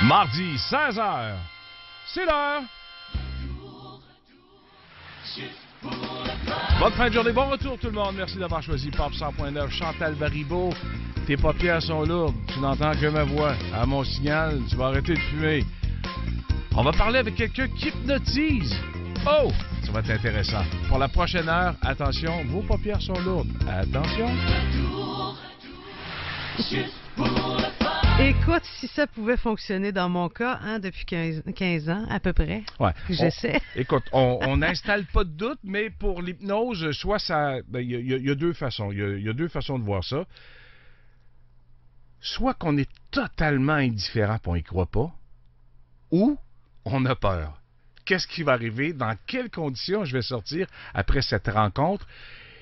Mardi, 16h. C'est l'heure. Bonne fin de journée. Bon retour, tout le monde. Merci d'avoir choisi Pop 100.9. Chantal Baribeau, tes paupières sont lourdes. Tu n'entends que ma voix. À mon signal, tu vas arrêter de fumer. On va parler avec quelqu'un qui hypnotise. Oh, ça va être intéressant. Pour la prochaine heure, attention, vos paupières sont lourdes. Attention. Écoute, si ça pouvait fonctionner dans mon cas, depuis 15 ans à peu près, ouais. J'essaie. Écoute, on n'installe pas de doute, mais pour l'hypnose, soit ça... Il y a deux façons. Il y a deux façons de voir ça. Soit qu'on est totalement indifférent et on n'y croit pas, ou on a peur. Qu'est-ce qui va arriver? Dans quelles conditions je vais sortir après cette rencontre?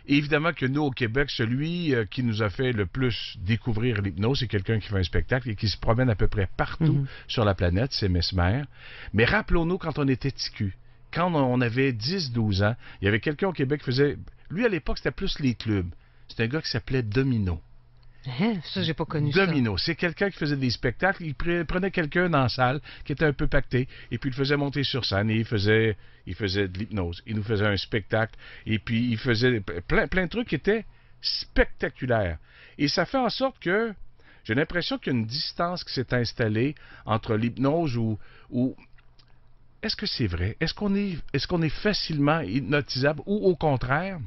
Évidemment que nous, au Québec, celui qui nous a fait le plus découvrir l'hypnose, c'est quelqu'un qui fait un spectacle et qui se promène à peu près partout sur la planète, c'est Mesmer. Mais rappelons-nous quand on était TQ, quand on avait 10-12 ans, il y avait quelqu'un au Québec qui faisait... Lui, à l'époque, c'était plus les clubs. C'était un gars qui s'appelait Domino. Ça, j'ai pas connu Domino, c'est quelqu'un qui faisait des spectacles. Il prenait quelqu'un dans la salle qui était un peu pacté et puis il le faisait monter sur scène et il faisait de l'hypnose. Il nous faisait un spectacle et puis il faisait plein de trucs qui étaient spectaculaires. Et ça fait en sorte que j'ai l'impression qu'il y a une distance qui s'est installée entre l'hypnose ou est-ce que c'est vrai? Est-ce qu'on est facilement hypnotisable ou au contraire?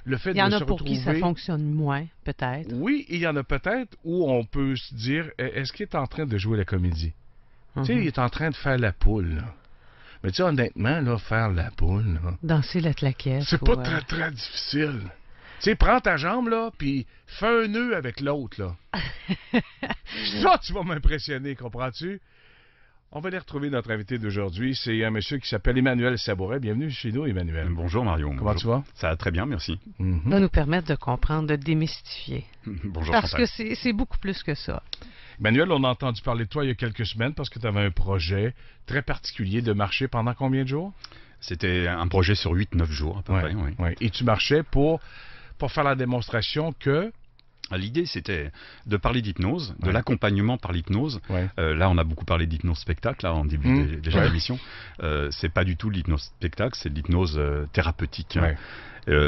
Le fait il y en de a se pour retrouver... qui ça fonctionne moins, peut-être. Oui, il y en a peut-être où on peut se dire, est-ce qu'il est en train de jouer la comédie? Tu sais, il est en train de faire la poule, là. Mais tu sais, honnêtement, là, faire la poule, là... Danser la claquette. C'est pas très, très difficile. Tu sais, prends ta jambe, là, puis fais un nœud avec l'autre, là. Ça, tu vas m'impressionner, comprends-tu? On va aller retrouver notre invité d'aujourd'hui. C'est un monsieur qui s'appelle Emmanuel Sabouret. Bienvenue chez nous, Emmanuel. Bonjour, Mario. Comment tu vas? Ça va très bien, merci. Ça va nous permettre de comprendre, de démystifier. Bonjour, parce Chantal. que c'est beaucoup plus que ça. Emmanuel, on a entendu parler de toi il y a quelques semaines parce que tu avais un projet très particulier de marcher pendant combien de jours? C'était un projet sur 8-9 jours, à peu près. Oui. Ouais. Et tu marchais pour faire la démonstration que... L'idée, c'était de parler d'hypnose, de l'accompagnement par l'hypnose. Ouais. Là, on a beaucoup parlé d'hypnose-spectacle, là, en début déjà d'émission. C'est pas du tout de l'hypnose-spectacle, c'est de l'hypnose thérapeutique. Ouais.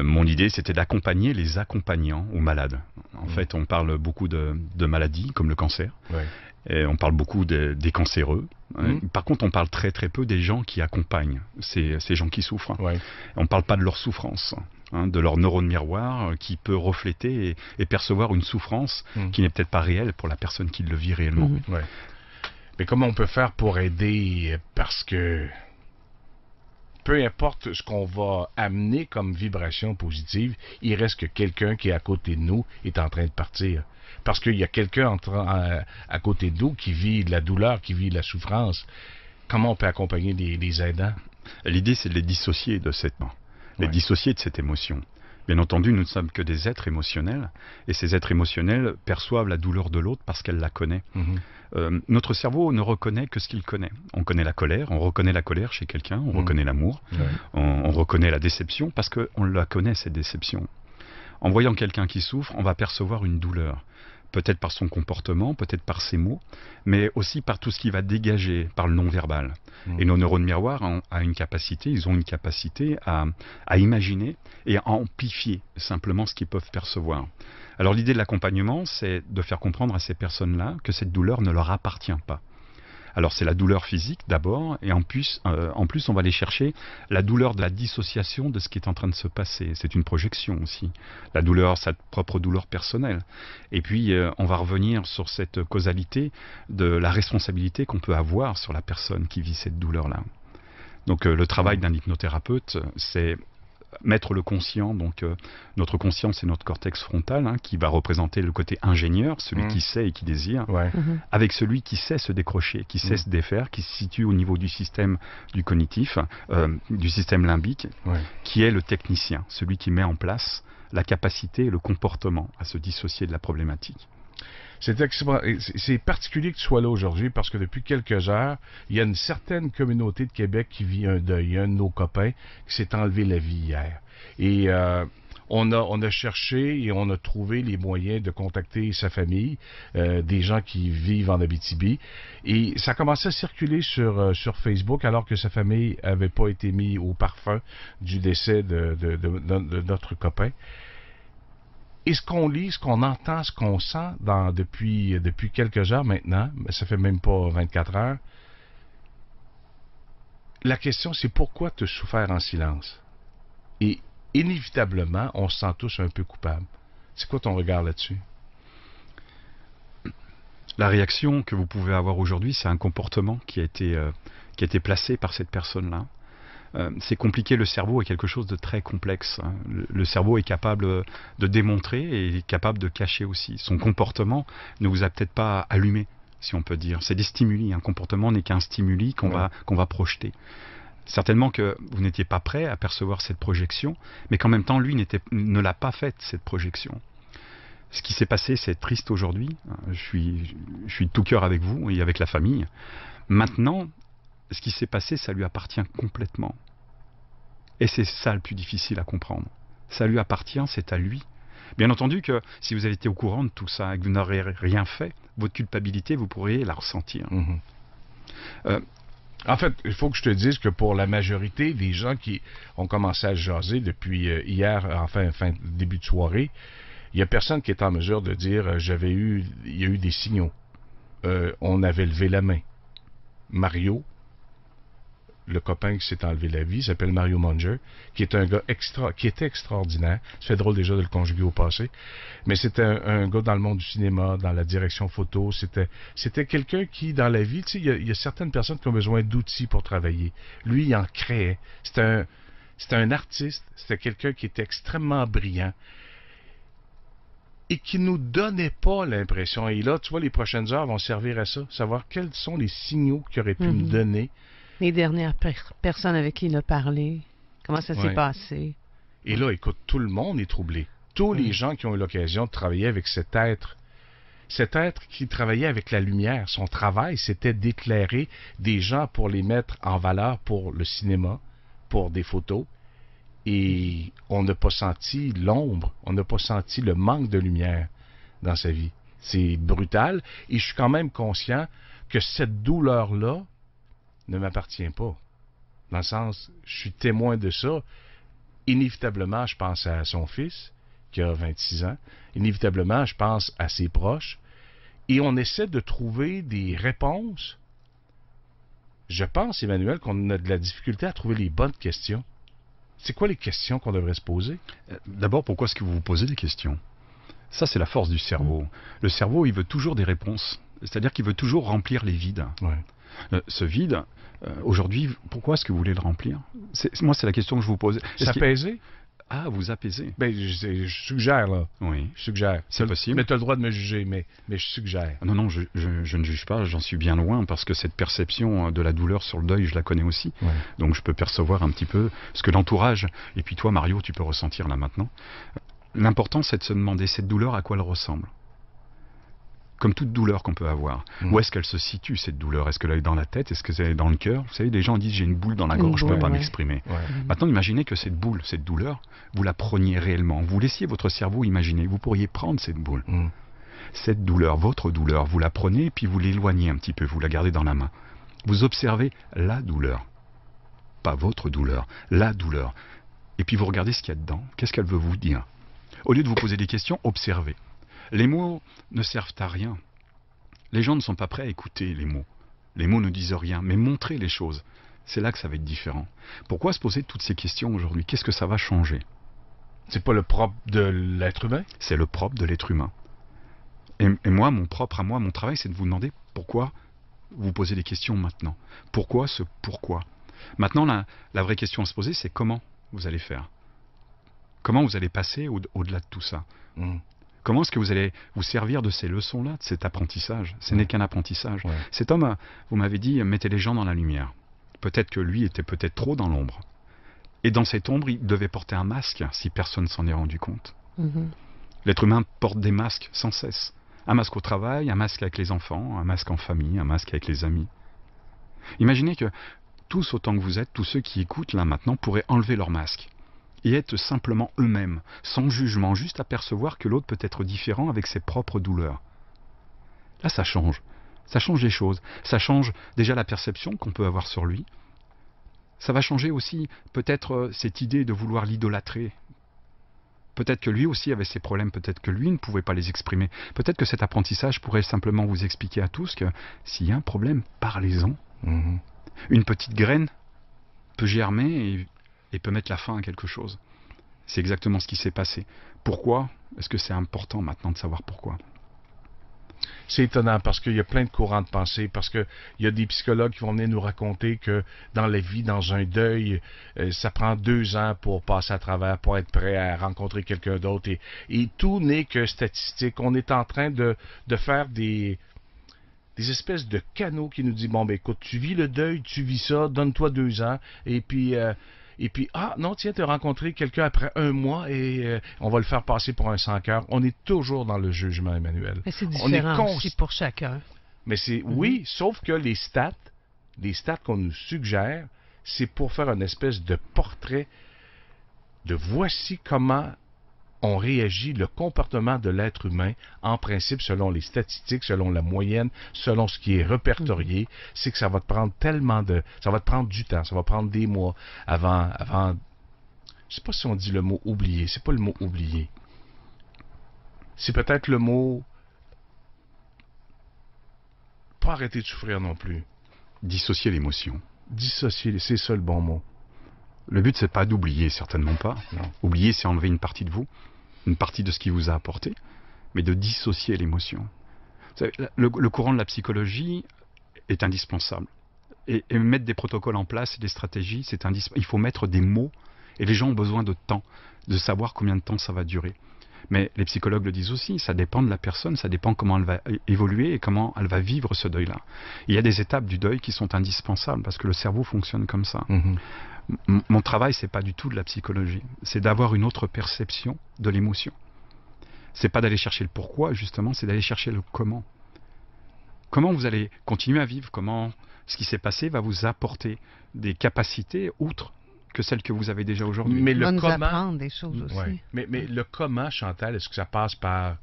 Mon idée, c'était d'accompagner les accompagnants aux malades. En fait, on parle beaucoup de maladies, comme le cancer. Ouais. Et on parle beaucoup des cancéreux. Par contre, on parle très très peu des gens qui accompagnent ces gens qui souffrent. Ouais. On ne parle pas de leur souffrance, de leur neurone miroir qui peut refléter et percevoir une souffrance qui n'est peut-être pas réelle pour la personne qui le vit réellement. Ouais. Mais comment on peut faire pour aider? Parce que peu importe ce qu'on va amener comme vibration positive, il reste que quelqu'un qui est à côté de nous est en train de partir. Parce qu'il y a quelqu'un à côté de nous qui vit de la douleur, qui vit de la souffrance. Comment on peut accompagner les aidants? L'idée, c'est de les dissocier de cette émotion. Bien entendu, nous ne sommes que des êtres émotionnels, et ces êtres émotionnels perçoivent la douleur de l'autre parce qu'elle la connaît. Notre cerveau ne reconnaît que ce qu'il connaît. On connaît la colère, on reconnaît la colère chez quelqu'un, on reconnaît l'amour, on reconnaît la déception parce qu'on la connaît, cette déception. En voyant quelqu'un qui souffre, on va percevoir une douleur. Peut-être par son comportement, peut-être par ses mots, mais aussi par tout ce qui va dégager par le non-verbal. Et nos neurones miroirs ont une capacité à imaginer et à amplifier simplement ce qu'ils peuvent percevoir. Alors l'idée de l'accompagnement, c'est de faire comprendre à ces personnes-là que cette douleur ne leur appartient pas. Alors c'est la douleur physique d'abord, et en plus on va aller chercher la douleur de la dissociation de ce qui est en train de se passer. C'est une projection aussi. La douleur, sa propre douleur personnelle. Et puis on va revenir sur cette causalité de la responsabilité qu'on peut avoir sur la personne qui vit cette douleur-là. Donc le travail d'un hypnothérapeute, c'est mettre le conscient, donc notre conscient c'est notre cortex frontal qui va représenter le côté ingénieur, celui qui sait et qui désire, avec celui qui sait se décrocher, qui sait se défaire, qui se situe au niveau du système du cognitif, du système limbique, qui est le technicien, celui qui met en place la capacité et le comportement à se dissocier de la problématique. C'est particulier que tu sois là aujourd'hui parce que depuis quelques heures, il y a une certaine communauté de Québec qui vit un deuil. Un de nos copains qui s'est enlevé la vie hier. Et On a cherché et on a trouvé les moyens de contacter sa famille, des gens qui vivent en Abitibi. Et ça a commencé à circuler sur Facebook alors que sa famille n'avait pas été mis au parfum du décès de notre copain. Et ce qu'on lit, ce qu'on entend, ce qu'on sent depuis quelques heures maintenant, mais ça fait même pas 24 heures, la question c'est pourquoi te souffrir en silence? Et inévitablement, on se sent tous un peu coupables. C'est quoi ton regard là-dessus? La réaction que vous pouvez avoir aujourd'hui, c'est un comportement qui a été placé par cette personne-là. C'est compliqué, le cerveau est quelque chose de très complexe. Hein. Le cerveau est capable de démontrer et est capable de cacher aussi. Son comportement ne vous a peut-être pas allumé, si on peut dire. C'est des stimuli. Un comportement n'est qu'un stimuli qu'on va projeter. Certainement que vous n'étiez pas prêt à percevoir cette projection, mais qu'en même temps, lui ne l'a pas faite, cette projection. Ce qui s'est passé, c'est triste aujourd'hui. Je suis de tout cœur avec vous et avec la famille. Maintenant, ce qui s'est passé, ça lui appartient complètement. Et c'est ça le plus difficile à comprendre. Ça lui appartient, c'est à lui. Bien entendu que si vous avez été au courant de tout ça et que vous n'aurez rien fait, votre culpabilité, vous pourriez la ressentir. En fait, il faut que je te dise que pour la majorité des gens qui ont commencé à jaser depuis hier, enfin début de soirée, il n'y a personne qui est en mesure de dire il y a eu des signaux. On avait levé la main. Mario, le copain qui s'est enlevé la vie, s'appelle Mario Munger, qui est un gars qui était extraordinaire. Ça fait drôle déjà de le conjuguer au passé. Mais c'était un gars dans le monde du cinéma, dans la direction photo. C'était quelqu'un qui, dans la vie, tu sais, il y a certaines personnes qui ont besoin d'outils pour travailler. Lui, il en créait. C'était un artiste. C'était quelqu'un qui était extrêmement brillant et qui nous donnait pas l'impression. Et là, tu vois, les prochaines heures vont servir à ça. Savoir quels sont les signaux qu'il aurait pu me donner. Les dernières personnes avec qui il a parlé, comment ça s'est passé. Et là, écoute, tout le monde est troublé. Tous les gens qui ont eu l'occasion de travailler avec cet être qui travaillait avec la lumière, son travail, c'était d'éclairer des gens pour les mettre en valeur pour le cinéma, pour des photos. Et on n'a pas senti l'ombre, on n'a pas senti le manque de lumière dans sa vie. C'est brutal. Et je suis quand même conscient que cette douleur-là ne m'appartient pas. Dans le sens, je suis témoin de ça. Inévitablement, je pense à son fils, qui a 26 ans. Inévitablement, je pense à ses proches. Et on essaie de trouver des réponses. Je pense, Emmanuel, qu'on a de la difficulté à trouver les bonnes questions. C'est quoi les questions qu'on devrait se poser? D'abord, pourquoi est-ce que vous vous posez des questions? Ça, c'est la force du cerveau. Le cerveau, il veut toujours des réponses. C'est-à-dire qu'il veut toujours remplir les vides. Ouais. Ce vide, aujourd'hui, pourquoi est-ce que vous voulez le remplir? Moi, c'est la question que je vous pose. S'apaiser? Ah, vous apaiser. Ben, je suggère, là. Oui. Je suggère. C'est possible. Mais tu as le droit de me juger, mais je suggère. Non, je ne juge pas, j'en suis bien loin, parce que cette perception de la douleur sur le deuil, je la connais aussi. Ouais. Donc je peux percevoir un petit peu ce que l'entourage, et puis toi, Mario, tu peux ressentir là maintenant. L'important, c'est de se demander, cette douleur, à quoi elle ressemble? Comme toute douleur qu'on peut avoir. Où est-ce qu'elle se situe, cette douleur? Est-ce qu'elle est dans la tête? Est-ce qu'elle est dans le cœur? Vous savez, des gens disent j'ai une boule dans la gorge, je ne peux pas m'exprimer. Ouais. Maintenant, imaginez que cette boule, cette douleur, vous la preniez réellement. Vous laissiez votre cerveau imaginer. Vous pourriez prendre cette boule. Cette douleur, votre douleur, vous la prenez et puis vous l'éloignez un petit peu, vous la gardez dans la main. Vous observez la douleur. Pas votre douleur, la douleur. Et puis vous regardez ce qu'il y a dedans. Qu'est-ce qu'elle veut vous dire? Au lieu de vous poser des questions, observez. Les mots ne servent à rien. Les gens ne sont pas prêts à écouter les mots. Les mots ne disent rien, mais montrez les choses. C'est là que ça va être différent. Pourquoi se poser toutes ces questions aujourd'hui? Qu'est-ce que ça va changer? C'est pas le propre de l'être humain? C'est le propre de l'être humain. Et moi, mon travail, c'est de vous demander pourquoi vous posez des questions maintenant. Pourquoi ce pourquoi? Maintenant, la vraie question à se poser, c'est comment vous allez faire? Comment vous allez passer au-delà de tout ça? Comment est-ce que vous allez vous servir de ces leçons-là, de cet apprentissage? Ce n'est qu'un apprentissage. Ouais. Cet homme, vous m'avez dit, mettez les gens dans la lumière. Peut-être que lui était peut-être trop dans l'ombre. Et dans cette ombre, il devait porter un masque si personne ne s'en est rendu compte. L'être humain porte des masques sans cesse. Un masque au travail, un masque avec les enfants, un masque en famille, un masque avec les amis. Imaginez que tous autant que vous êtes, tous ceux qui écoutent là maintenant pourraient enlever leur masque et être simplement eux-mêmes, sans jugement, juste apercevoir que l'autre peut être différent avec ses propres douleurs. Là, ça change. Ça change les choses. Ça change déjà la perception qu'on peut avoir sur lui. Ça va changer aussi peut-être cette idée de vouloir l'idolâtrer. Peut-être que lui aussi avait ses problèmes, peut-être que lui ne pouvait pas les exprimer. Peut-être que cet apprentissage pourrait simplement vous expliquer à tous que s'il y a un problème, parlez-en. Une petite graine peut germer et peut mettre la fin à quelque chose. C'est exactement ce qui s'est passé. Pourquoi? Est-ce que c'est important maintenant de savoir pourquoi? C'est étonnant parce qu'il y a plein de courants de pensée, parce qu'il y a des psychologues qui vont venir nous raconter que dans la vie, dans un deuil, ça prend 2 ans pour passer à travers, pour être prêt à rencontrer quelqu'un d'autre. Et tout n'est que statistique. On est en train de faire des espèces de canaux qui nous disent, bon, ben écoute, tu vis le deuil, tu vis ça, donne-toi 2 ans, et puis, ah non, tiens, tu as rencontré quelqu'un après 1 mois et on va le faire passer pour un sans-cœur. On est toujours dans le jugement, Emmanuel. Mais c'est différent aussi pour chacun. Mais c'est, oui, sauf que les stats qu'on nous suggère, c'est pour faire une espèce de portrait de voici comment on réagit, le comportement de l'être humain, en principe, selon les statistiques, selon la moyenne, selon ce qui est répertorié, c'est que ça va te prendre ça va te prendre du temps, ça va prendre des mois avant, je sais pas si on dit le mot oublier, c'est pas le mot oublier. C'est peut-être le mot pas arrêter de souffrir non plus. Dissocier l'émotion. Dissocier, c'est ça le bon mot. Le but, c'est pas d'oublier, certainement pas. Non. Oublier, c'est enlever une partie de vous, une partie de ce qui vous a apporté, mais de dissocier l'émotion. Le courant de la psychologie est indispensable. Et mettre des protocoles en place, des stratégies, c'est indispensable. Il faut mettre des mots, et les gens ont besoin de temps, de savoir combien de temps ça va durer. Mais les psychologues le disent aussi, ça dépend de la personne, ça dépend comment elle va évoluer et comment elle va vivre ce deuil-là. Il y a des étapes du deuil qui sont indispensables, parce que le cerveau fonctionne comme ça. Mon travail, c'est pas du tout de la psychologie. C'est d'avoir une autre perception de l'émotion. C'est pas d'aller chercher le pourquoi, justement, c'est d'aller chercher le comment. Comment vous allez continuer à vivre, comment ce qui s'est passé va vous apporter des capacités outre que celles que vous avez déjà aujourd'hui. Mais le nous comment, apprendre des choses aussi. Ouais. Mais le comment, Chantal, est-ce que ça passe par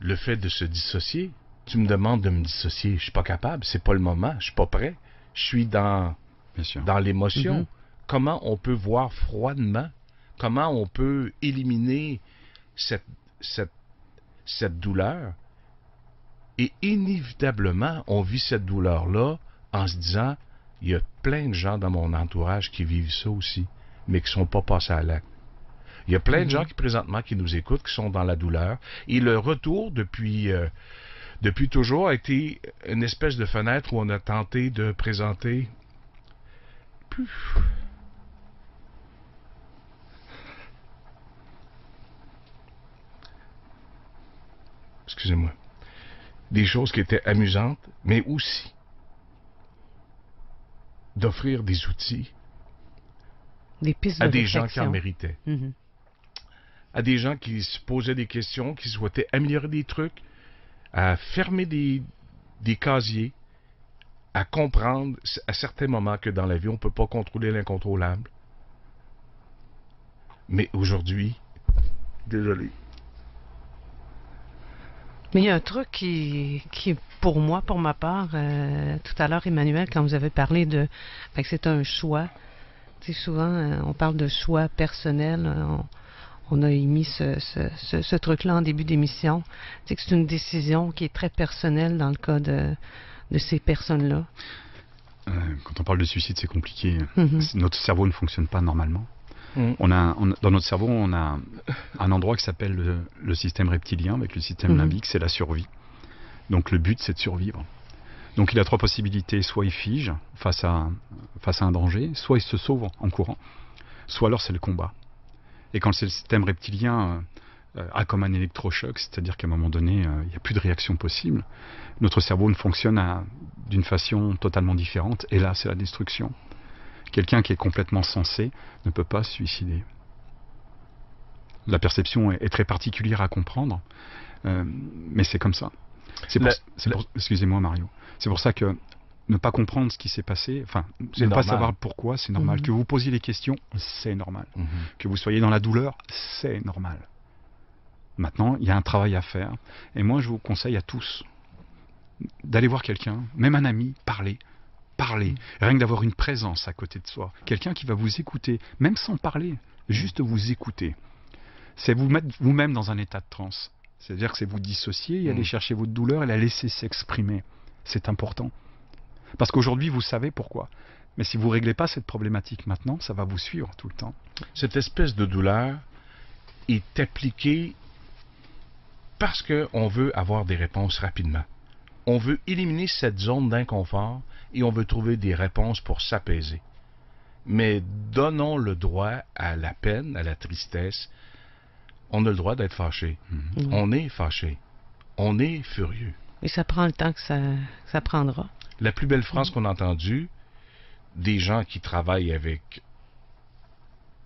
le fait de se dissocier? Tu me demandes de me dissocier, je suis pas capable, c'est pas le moment, je suis pas prêt. Je suis dans l'émotion. Comment on peut voir froidement? Comment on peut éliminer cette douleur? Et inévitablement, on vit cette douleur-là en se disant, il y a plein de gens dans mon entourage qui vivent ça aussi, mais qui ne sont pas passés à l'acte. Il y a plein de gens qui présentement qui nous écoutent, qui sont dans la douleur. Et le retour depuis toujours a été une espèce de fenêtre où on a tenté de présenter excusez-moi, des choses qui étaient amusantes, mais aussi d'offrir des outils Des pistes à de des gens qui réflexion. en méritaient. À des gens qui se posaient des questions, qui souhaitaient améliorer des trucs, à fermer des casiers, à comprendre à certains moments que dans la vie, on ne peut pas contrôler l'incontrôlable. Mais aujourd'hui, désolé. Mais il y a un truc qui est pour moi, pour ma part, tout à l'heure, Emmanuel, quand vous avez parlé de... Fait que c'est un choix. Tu sais, souvent, on parle de choix personnel. On a émis ce truc-là en début d'émission. Tu sais que c'est une décision qui est très personnelle dans le cas de ces personnes-là. Quand on parle de suicide, c'est compliqué. Notre cerveau ne fonctionne pas normalement. Dans notre cerveau, on a un endroit qui s'appelle le système reptilien, avec le système limbique, c'est la survie. Donc le but, c'est de survivre. Donc il a 3 possibilités, soit il fige face à un danger, soit il se sauve en courant, soit alors c'est le combat. Et quand le système reptilien a comme un électrochoc, c'est-à-dire qu'à un moment donné, il n'y a plus de réaction possible, notre cerveau ne fonctionne d'une façon totalement différente, et là c'est la destruction. Quelqu'un qui est complètement sensé ne peut pas se suicider. La perception est très particulière à comprendre, mais c'est comme ça. Excusez-moi Mario. C'est pour ça que ne pas comprendre ce qui s'est passé, enfin, ne pas savoir pourquoi, c'est normal. Que vous posiez les questions, c'est normal. Que vous soyez dans la douleur, c'est normal. Maintenant, il y a un travail à faire. Et moi, je vous conseille à tous d'aller voir quelqu'un, même un ami, parler. Rien que d'avoir une présence à côté de soi. Quelqu'un qui va vous écouter, même sans parler, juste vous écouter. C'est vous mettre vous-même dans un état de transe. C'est-à-dire que c'est vous dissocier et aller chercher votre douleur et la laisser s'exprimer. C'est important. Parce qu'aujourd'hui, vous savez pourquoi. Mais si vous ne réglez pas cette problématique maintenant, ça va vous suivre tout le temps. Cette espèce de douleur est appliquée parce qu'on veut avoir des réponses rapidement. On veut éliminer cette zone d'inconfort et on veut trouver des réponses pour s'apaiser. Mais donnons le droit à la peine, à la tristesse. On a le droit d'être fâché. On est fâché. On est furieux. Et ça prend le temps que ça prendra. La plus belle phrase qu'on a entendue des gens qui travaillent avec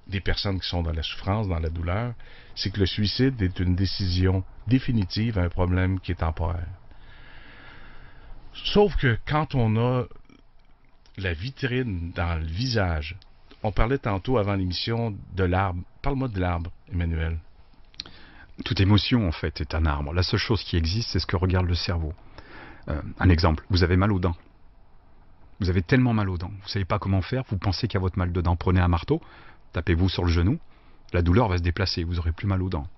des personnes qui sont dans la souffrance, dans la douleur, c'est que le suicide est une décision définitive à un problème qui est temporaire. Sauf que quand on a la vitrine dans le visage, on parlait tantôt avant l'émission de l'arbre. Parle-moi de l'arbre, Emmanuel. Toute émotion, en fait, est un arbre. La seule chose qui existe, c'est ce que regarde le cerveau. Un exemple, vous avez mal aux dents. Vous avez tellement mal aux dents, vous ne savez pas comment faire, vous pensez qu'il y a votre mal de dents. Prenez un marteau, tapez-vous sur le genou, la douleur va se déplacer, vous n'aurez plus mal aux dents.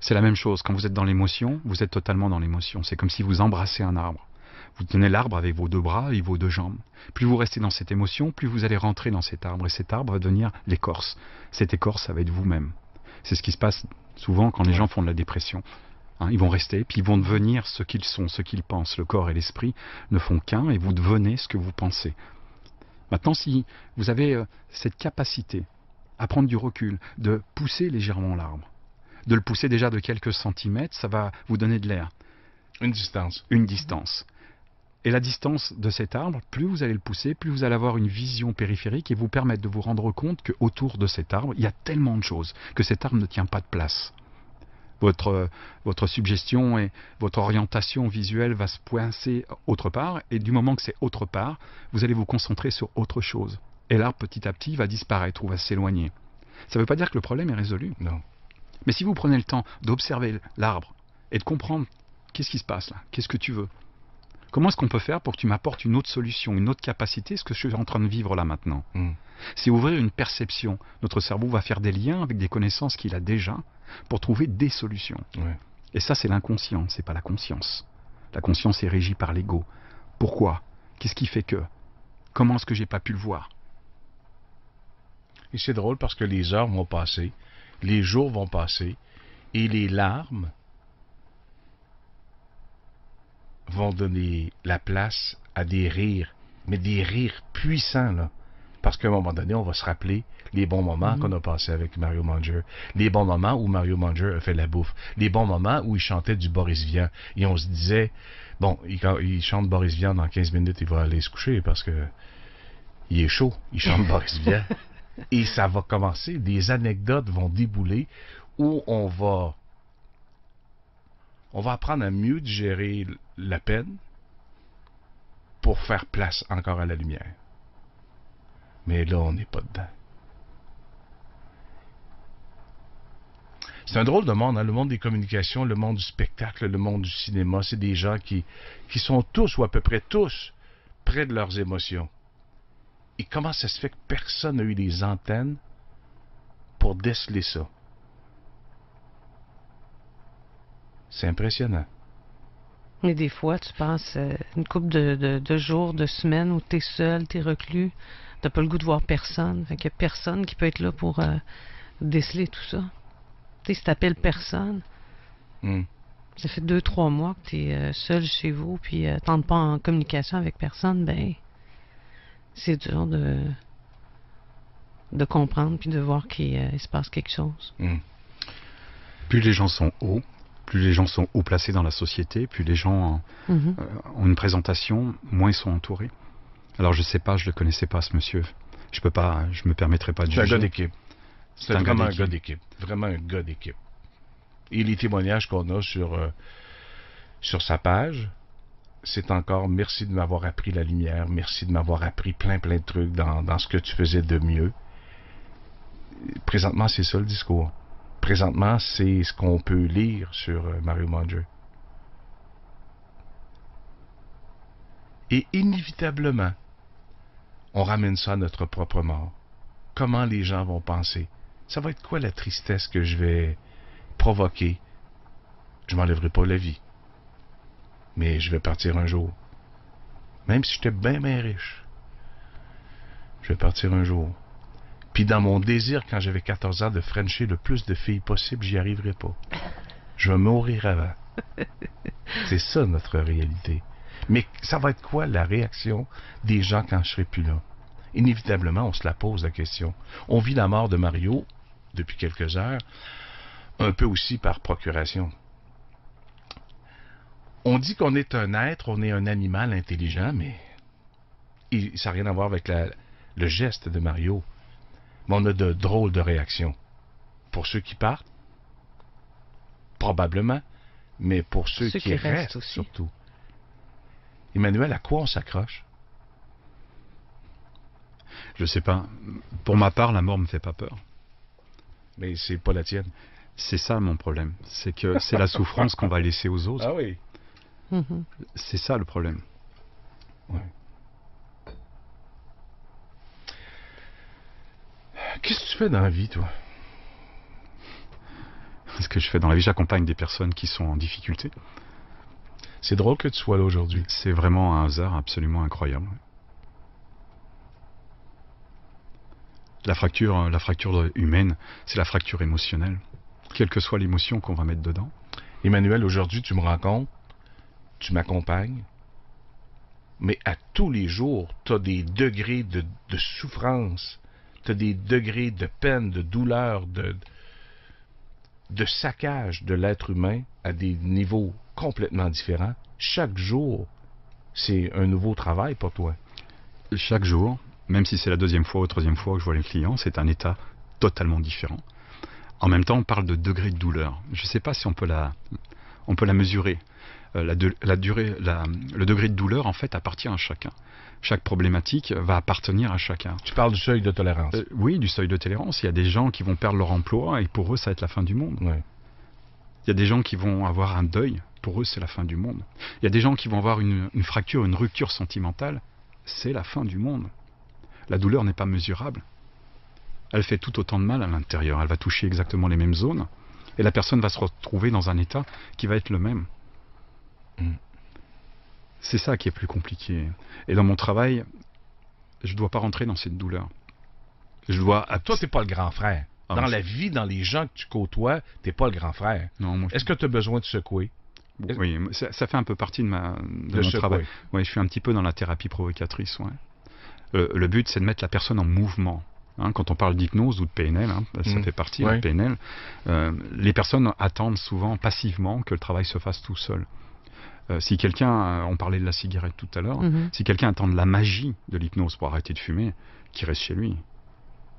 C'est la même chose, quand vous êtes dans l'émotion, vous êtes totalement dans l'émotion. C'est comme si vous embrassez un arbre. Vous tenez l'arbre avec vos 2 bras et vos 2 jambes. Plus vous restez dans cette émotion, plus vous allez rentrer dans cet arbre. Et cet arbre va devenir l'écorce. Cette écorce, ça va être vous-même. C'est ce qui se passe souvent quand les gens font de la dépression. Ils vont rester, puis ils vont devenir ce qu'ils sont, ce qu'ils pensent. Le corps et l'esprit ne font qu'un, et vous devenez ce que vous pensez. Maintenant, si vous avez cette capacité à prendre du recul, de pousser légèrement l'arbre, de le pousser déjà de quelques centimètres, ça va vous donner de l'air. Une distance. Une distance. Et la distance de cet arbre, plus vous allez le pousser, plus vous allez avoir une vision périphérique et vous permettre de vous rendre compte qu'autour de cet arbre, il y a tellement de choses, que cet arbre ne tient pas de place. Votre suggestion et votre orientation visuelle va se poincer autre part, et du moment que c'est autre part, vous allez vous concentrer sur autre chose. Et l'arbre, petit à petit, va disparaître ou va s'éloigner. Ça ne veut pas dire que le problème est résolu. Non. Mais si vous prenez le temps d'observer l'arbre et de comprendre qu'est-ce qui se passe là, qu'est-ce que tu veux, comment est-ce qu'on peut faire pour que tu m'apportes une autre solution, une autre capacité, ce que je suis en train de vivre là maintenant. C'est ouvrir une perception. Notre cerveau va faire des liens avec des connaissances qu'il a déjà pour trouver des solutions. Ouais. Et ça, c'est l'inconscient, c'est pas la conscience. La conscience est régie par l'ego. Pourquoi? Qu'est-ce qui fait que? Comment est-ce que j'ai pas pu le voir? Et c'est drôle parce que les heures vont passer, les jours vont passer, et les larmes vont donner la place à des rires, mais des rires puissants, là. Parce qu'à un moment donné, on va se rappeler les bons moments qu'on a passés avec Mario Manger, les bons moments où Mario Manger a fait la bouffe, les bons moments où il chantait du Boris Vian, et on se disait, bon, il chante Boris Vian, dans 15 minutes, il va aller se coucher, parce que il est chaud, il chante Boris Vian. Et ça va commencer, des anecdotes vont débouler, où on va apprendre à mieux digérer la peine pour faire place encore à la lumière. Mais là, on n'est pas dedans. C'est un drôle de monde, hein? Le monde des communications, le monde du spectacle, le monde du cinéma. C'est des gens qui sont tous, ou à peu près tous, près de leurs émotions. Et comment ça se fait que personne n'a eu les antennes pour déceler ça? C'est impressionnant. Mais des fois, tu passes une couple de jours, de semaines où tu es seul, tu es reclus, tu n'as pas le goût de voir personne. Fait qu'il n'y a personne qui peut être là pour déceler tout ça. Tu sais, si tu n'appelles personne, ça fait 2-3 mois que tu es seul chez vous, puis tu n'entres pas en communication avec personne, ben c'est dur de comprendre puis de voir qu'il se passe quelque chose. Plus les gens sont hauts, plus les gens sont haut placés dans la société, plus les gens ont une présentation, moins ils sont entourés. Alors je sais pas, je le connaissais pas ce monsieur. Je me permettrai pas de juger. C'est un gars d'équipe. C'est vraiment un gars d'équipe. Vraiment un gars d'équipe. Et les témoignages qu'on a sur sa page, c'est encore merci de m'avoir appris la lumière, merci de m'avoir appris plein de trucs dans ce que tu faisais de mieux. Présentement, c'est ça le discours. Présentement, c'est ce qu'on peut lire sur Mario Munger. Et inévitablement, on ramène ça à notre propre mort. Comment les gens vont penser? Ça va être quoi la tristesse que je vais provoquer? Je m'enlèverai pas la vie. Mais je vais partir un jour. Même si j'étais bien riche. Je vais partir un jour. Puis dans mon désir, quand j'avais 14 ans, de frencher le plus de filles possible, j'y arriverai pas. Je vais mourir avant. C'est ça notre réalité. Mais ça va être quoi la réaction des gens quand je serai plus là? Inévitablement, on se la pose la question. On vit la mort de Mario depuis quelques heures, un peu aussi par procuration. On dit qu'on est un être, on est un animal intelligent, mais ça n'a rien à voir avec le geste de Mario. Mais on a de drôles de réactions. Pour ceux qui partent, probablement, mais pour ceux qui restent aussi. Surtout. Emmanuel, à quoi on s'accroche? Je sais pas. Pour ma part, la mort me fait pas peur. Mais c'est pas la tienne. C'est ça mon problème. C'est que c'est la souffrance qu'on va laisser aux autres. Ah oui. C'est ça le problème. Ouais. Qu'est-ce que tu fais dans la vie, toi? Ce que je fais dans la vie, j'accompagne des personnes qui sont en difficulté. C'est drôle que tu sois là aujourd'hui. C'est vraiment un hasard absolument incroyable. La fracture humaine, c'est la fracture émotionnelle, quelle que soit l'émotion qu'on va mettre dedans. Emmanuel, aujourd'hui, tu me rencontres, tu m'accompagnes, mais à tous les jours, tu as des degrés de souffrance, tu as des degrés de peine, de douleur, de saccage de l'être humain à des niveaux complètement différents. Chaque jour, c'est un nouveau travail pour toi. Chaque jour, même si c'est la deuxième fois ou troisième fois que je vois les clients, c'est un état totalement différent. En même temps, on parle de degré de douleur. Je ne sais pas si on peut la mesurer. Le degré de douleur, en fait, appartient à chacun. Chaque problématique va appartenir à chacun. Tu parles du seuil de tolérance. Oui, du seuil de tolérance. Il y a des gens qui vont perdre leur emploi et pour eux, ça va être la fin du monde. Ouais. Il y a des gens qui vont avoir un deuil. Pour eux, c'est la fin du monde. Il y a des gens qui vont avoir une fracture, une rupture sentimentale. C'est la fin du monde. La douleur n'est pas mesurable. Elle fait tout autant de mal à l'intérieur. Elle va toucher exactement les mêmes zones. Et la personne va se retrouver dans un état qui va être le même. C'est ça qui est plus compliqué. Et dans mon travail, je ne dois pas rentrer dans cette douleur. Toi, tu n'es pas le grand frère. Dans la vie, dans les gens que tu côtoies, tu n'es pas le grand frère. Est-ce que tu as besoin de secouer? Oui, ça fait un peu partie de mon travail. Oui, je suis un petit peu dans la thérapie provocatrice. Ouais. Le but, c'est de mettre la personne en mouvement. Quand on parle d'hypnose ou de PNL, ça fait partie de PNL. Les personnes attendent souvent passivement que le travail se fasse tout seul. Si quelqu'un, on parlait de la cigarette tout à l'heure, si quelqu'un attend de la magie de l'hypnose pour arrêter de fumer, qu'il reste chez lui.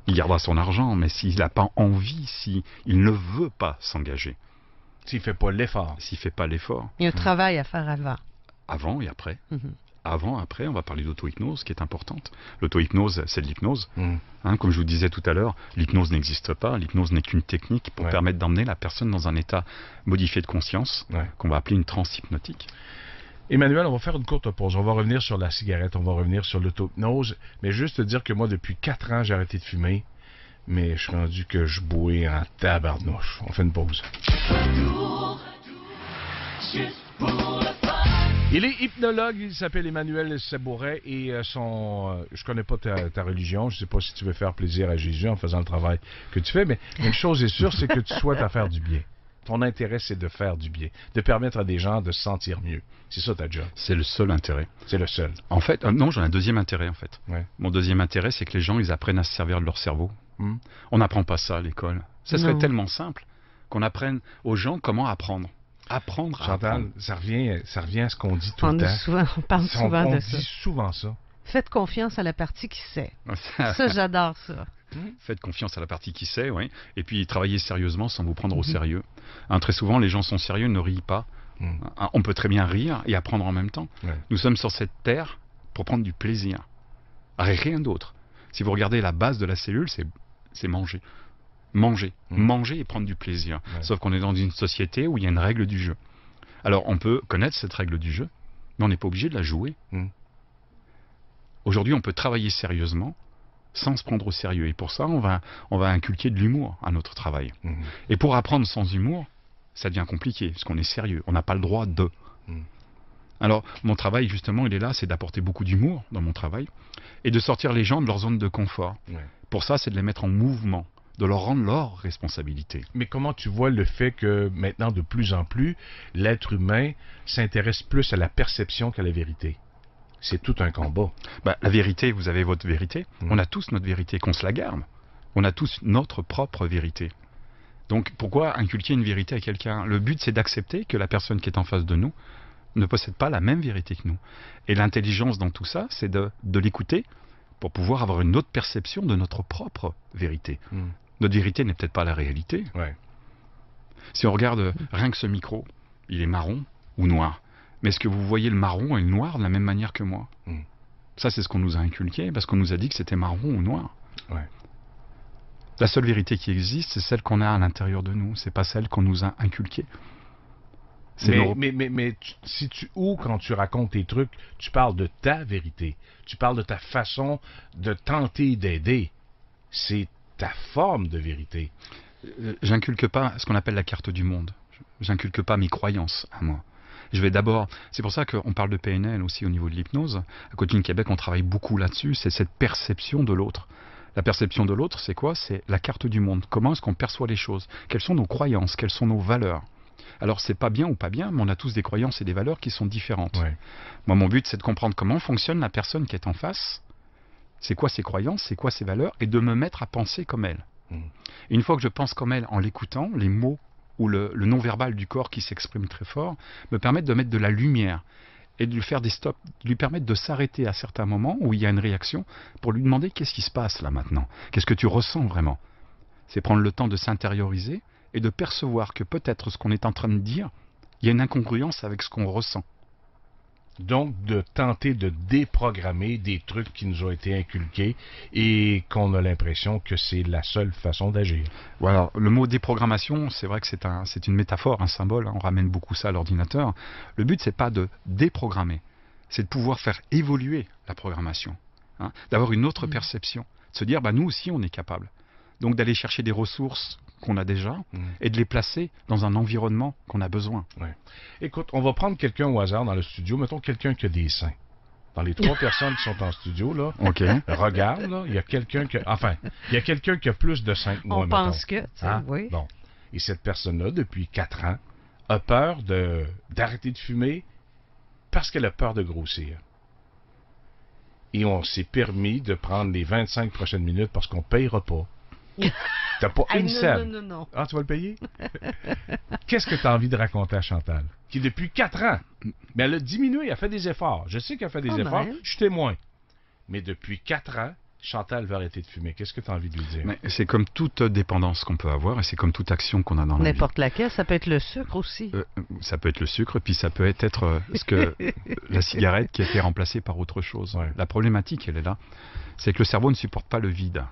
Il gardera son argent, mais s'il n'a pas envie, s'il ne veut pas s'engager. S'il ne fait pas l'effort. Il y a un travail à faire avant. Avant et après. Avant, après, on va parler d'auto-hypnose qui est importante. L'auto-hypnose, c'est de l'hypnose. Comme je vous disais tout à l'heure, l'hypnose n'existe pas. L'hypnose n'est qu'une technique pour permettre d'emmener la personne dans un état modifié de conscience qu'on va appeler une transe hypnotique. Emmanuel, on va faire une courte pause. On va revenir sur la cigarette, on va revenir sur l'auto-hypnose. Mais juste te dire que moi, depuis 4 ans, j'ai arrêté de fumer. Mais je suis rendu que je bouais en tabarnouche. On fait une pause. Il est hypnologue, il s'appelle Emmanuel Sabouret et je connais pas ta religion, je sais pas si tu veux faire plaisir à Jésus en faisant le travail que tu fais, mais une chose est sûre, c'est que tu souhaites à faire du bien. Ton intérêt, c'est de faire du bien, de permettre à des gens de se sentir mieux. C'est ça ta job. C'est le seul intérêt. C'est le seul. En fait, non, j'en ai un deuxième intérêt en fait. Ouais. Mon deuxième intérêt, c'est que les gens, ils apprennent à se servir de leur cerveau. On n'apprend pas ça à l'école. Ça serait tellement simple qu'on apprenne aux gens comment apprendre. Chantal, ça revient à ce qu'on dit tout le temps. On parle souvent de ça. On dit souvent ça. Faites confiance à la partie qui sait. Ça, j'adore ça. Faites confiance à la partie qui sait, oui. Et puis travaillez sérieusement sans vous prendre au sérieux. Très souvent, les gens sont sérieux, ne rient pas On peut très bien rire et apprendre en même temps. Ouais. Nous sommes sur cette terre pour prendre du plaisir. Rien d'autre. Si vous regardez la base de la cellule, c'est manger. Manger et prendre du plaisir. Ouais. Sauf qu'on est dans une société où il y a une règle du jeu. Alors on peut connaître cette règle du jeu, mais on n'est pas obligé de la jouer. Aujourd'hui, on peut travailler sérieusement sans se prendre au sérieux. Et pour ça, on va inculquer de l'humour à notre travail. Et pour apprendre sans humour, ça devient compliqué, parce qu'on est sérieux. On n'a pas le droit de. Alors, mon travail, justement, il est là, c'est d'apporter beaucoup d'humour dans mon travail et de sortir les gens de leur zone de confort. Ouais. Pour ça, c'est de les mettre en mouvement, de leur rendre leur responsabilité. Mais comment tu vois le fait que maintenant, de plus en plus, l'être humain s'intéresse plus à la perception qu'à la vérité? C'est tout un combat. La vérité, vous avez votre vérité. On a tous notre vérité, qu'on se la garde. On a tous notre propre vérité. Donc, pourquoi inculquer une vérité à quelqu'un? Le but, c'est d'accepter que la personne qui est en face de nous ne possède pas la même vérité que nous. Et l'intelligence dans tout ça, c'est de l'écouter pour pouvoir avoir une autre perception de notre propre vérité. Notre vérité n'est peut-être pas la réalité. Ouais. Si on regarde rien que ce micro, il est marron ou noir. Mais est-ce que vous voyez le marron et le noir de la même manière que moi? Ça, c'est ce qu'on nous a inculqué, parce qu'on nous a dit que c'était marron ou noir. Ouais. La seule vérité qui existe, c'est celle qu'on a à l'intérieur de nous. C'est pas celle qu'on nous a inculquée. Mais quand tu racontes tes trucs, tu parles de ta vérité. Tu parles de ta façon de tenter d'aider. C'est ta forme de vérité. J'inculque pas ce qu'on appelle la carte du monde. J'inculque pas mes croyances à moi. Je vais d'abord, c'est pour ça qu'on parle de PNL aussi au niveau de l'hypnose. À Coaching Québec, on travaille beaucoup là-dessus. C'est cette perception de l'autre. La perception de l'autre, c'est quoi? C'est la carte du monde. Comment est-ce qu'on perçoit les choses? Quelles sont nos croyances? Quelles sont nos valeurs? Alors, c'est pas bien ou pas bien, mais on a tous des croyances et des valeurs qui sont différentes. Ouais. Moi, mon but, c'est de comprendre comment fonctionne la personne qui est en face. C'est quoi ses croyances? C'est quoi ses valeurs? Et de me mettre à penser comme elle. Et une fois que je pense comme elle en l'écoutant, les mots ou le non-verbal du corps qui s'exprime très fort me permettent de mettre de la lumière et de lui faire des stops, de lui permettre de s'arrêter à certains moments où il y a une réaction pour lui demander qu'est-ce qui se passe là maintenant? Qu'est-ce que tu ressens vraiment? C'est prendre le temps de s'intérioriser et de percevoir que peut-être ce qu'on est en train de dire, il y a une incongruence avec ce qu'on ressent. Donc, de tenter de déprogrammer des trucs qui nous ont été inculqués et qu'on a l'impression que c'est la seule façon d'agir. Voilà, le mot déprogrammation, c'est vrai que c'est une métaphore, un symbole, on ramène beaucoup ça à l'ordinateur. Le but, c'est pas de déprogrammer, c'est de pouvoir faire évoluer la programmation, d'avoir une autre perception, de se dire, nous aussi, on est capable. Donc, d'aller chercher des ressources qu'on a déjà et de les placer dans un environnement qu'on a besoin. Ouais. Écoute, on va prendre quelqu'un au hasard dans le studio. Mettons quelqu'un qui a des seins. Dans les 3 personnes qui sont en studio, là, regarde, là, il y a quelqu'un qui a plus de seins que moi. On pense que, oui. Bon. Et cette personne-là, depuis 4 ans, a peur d'arrêter de fumer parce qu'elle a peur de grossir. Et on s'est permis de prendre les 25 prochaines minutes parce qu'on ne payera pas. T'as pas une scène. Non. Ah, tu vas le payer? Qu'est-ce que tu as envie de raconter à Chantal? Qui, depuis 4 ans, mais elle a diminué, elle a fait des efforts. Je sais qu'elle fait des efforts, je suis témoin. Mais depuis 4 ans, Chantal veut arrêter de fumer. Qu'est-ce que tu as envie de lui dire? Mais c'est comme toute dépendance qu'on peut avoir et c'est comme toute action qu'on a dans la vie. N'importe laquelle, ça peut être le sucre aussi. Ça peut être le sucre, puis ça peut être la cigarette qui a été remplacée par autre chose. Ouais. La problématique, elle est là. C'est que le cerveau ne supporte pas le vide.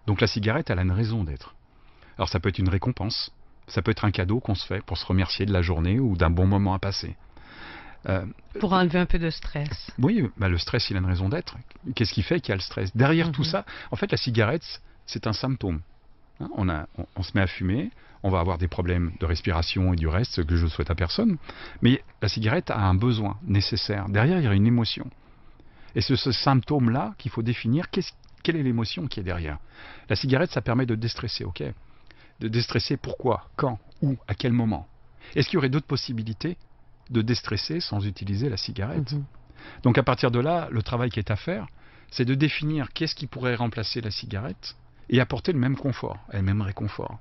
Donc la cigarette, elle a une raison d'être. Alors ça peut être une récompense, ça peut être un cadeau qu'on se fait pour se remercier de la journée ou d'un bon moment à passer. Pour enlever un peu de stress. Oui, le stress, il a une raison d'être. Qu'est-ce qui fait qu'il y a le stress? Derrière tout ça, en fait, la cigarette, c'est un symptôme. On se met à fumer, on va avoir des problèmes de respiration et du reste, ce que je souhaite à personne. Mais la cigarette a un besoin nécessaire. Derrière, il y a une émotion. Et c'est ce symptôme-là qu'il faut définir. Quelle est l'émotion qui est derrière? La cigarette, ça permet de déstresser, ok? De déstresser pourquoi? Quand? Où? À quel moment? Est-ce qu'il y aurait d'autres possibilités de déstresser sans utiliser la cigarette? Donc à partir de là, le travail qui est à faire, c'est de définir qu'est-ce qui pourrait remplacer la cigarette et apporter le même confort, et le même réconfort.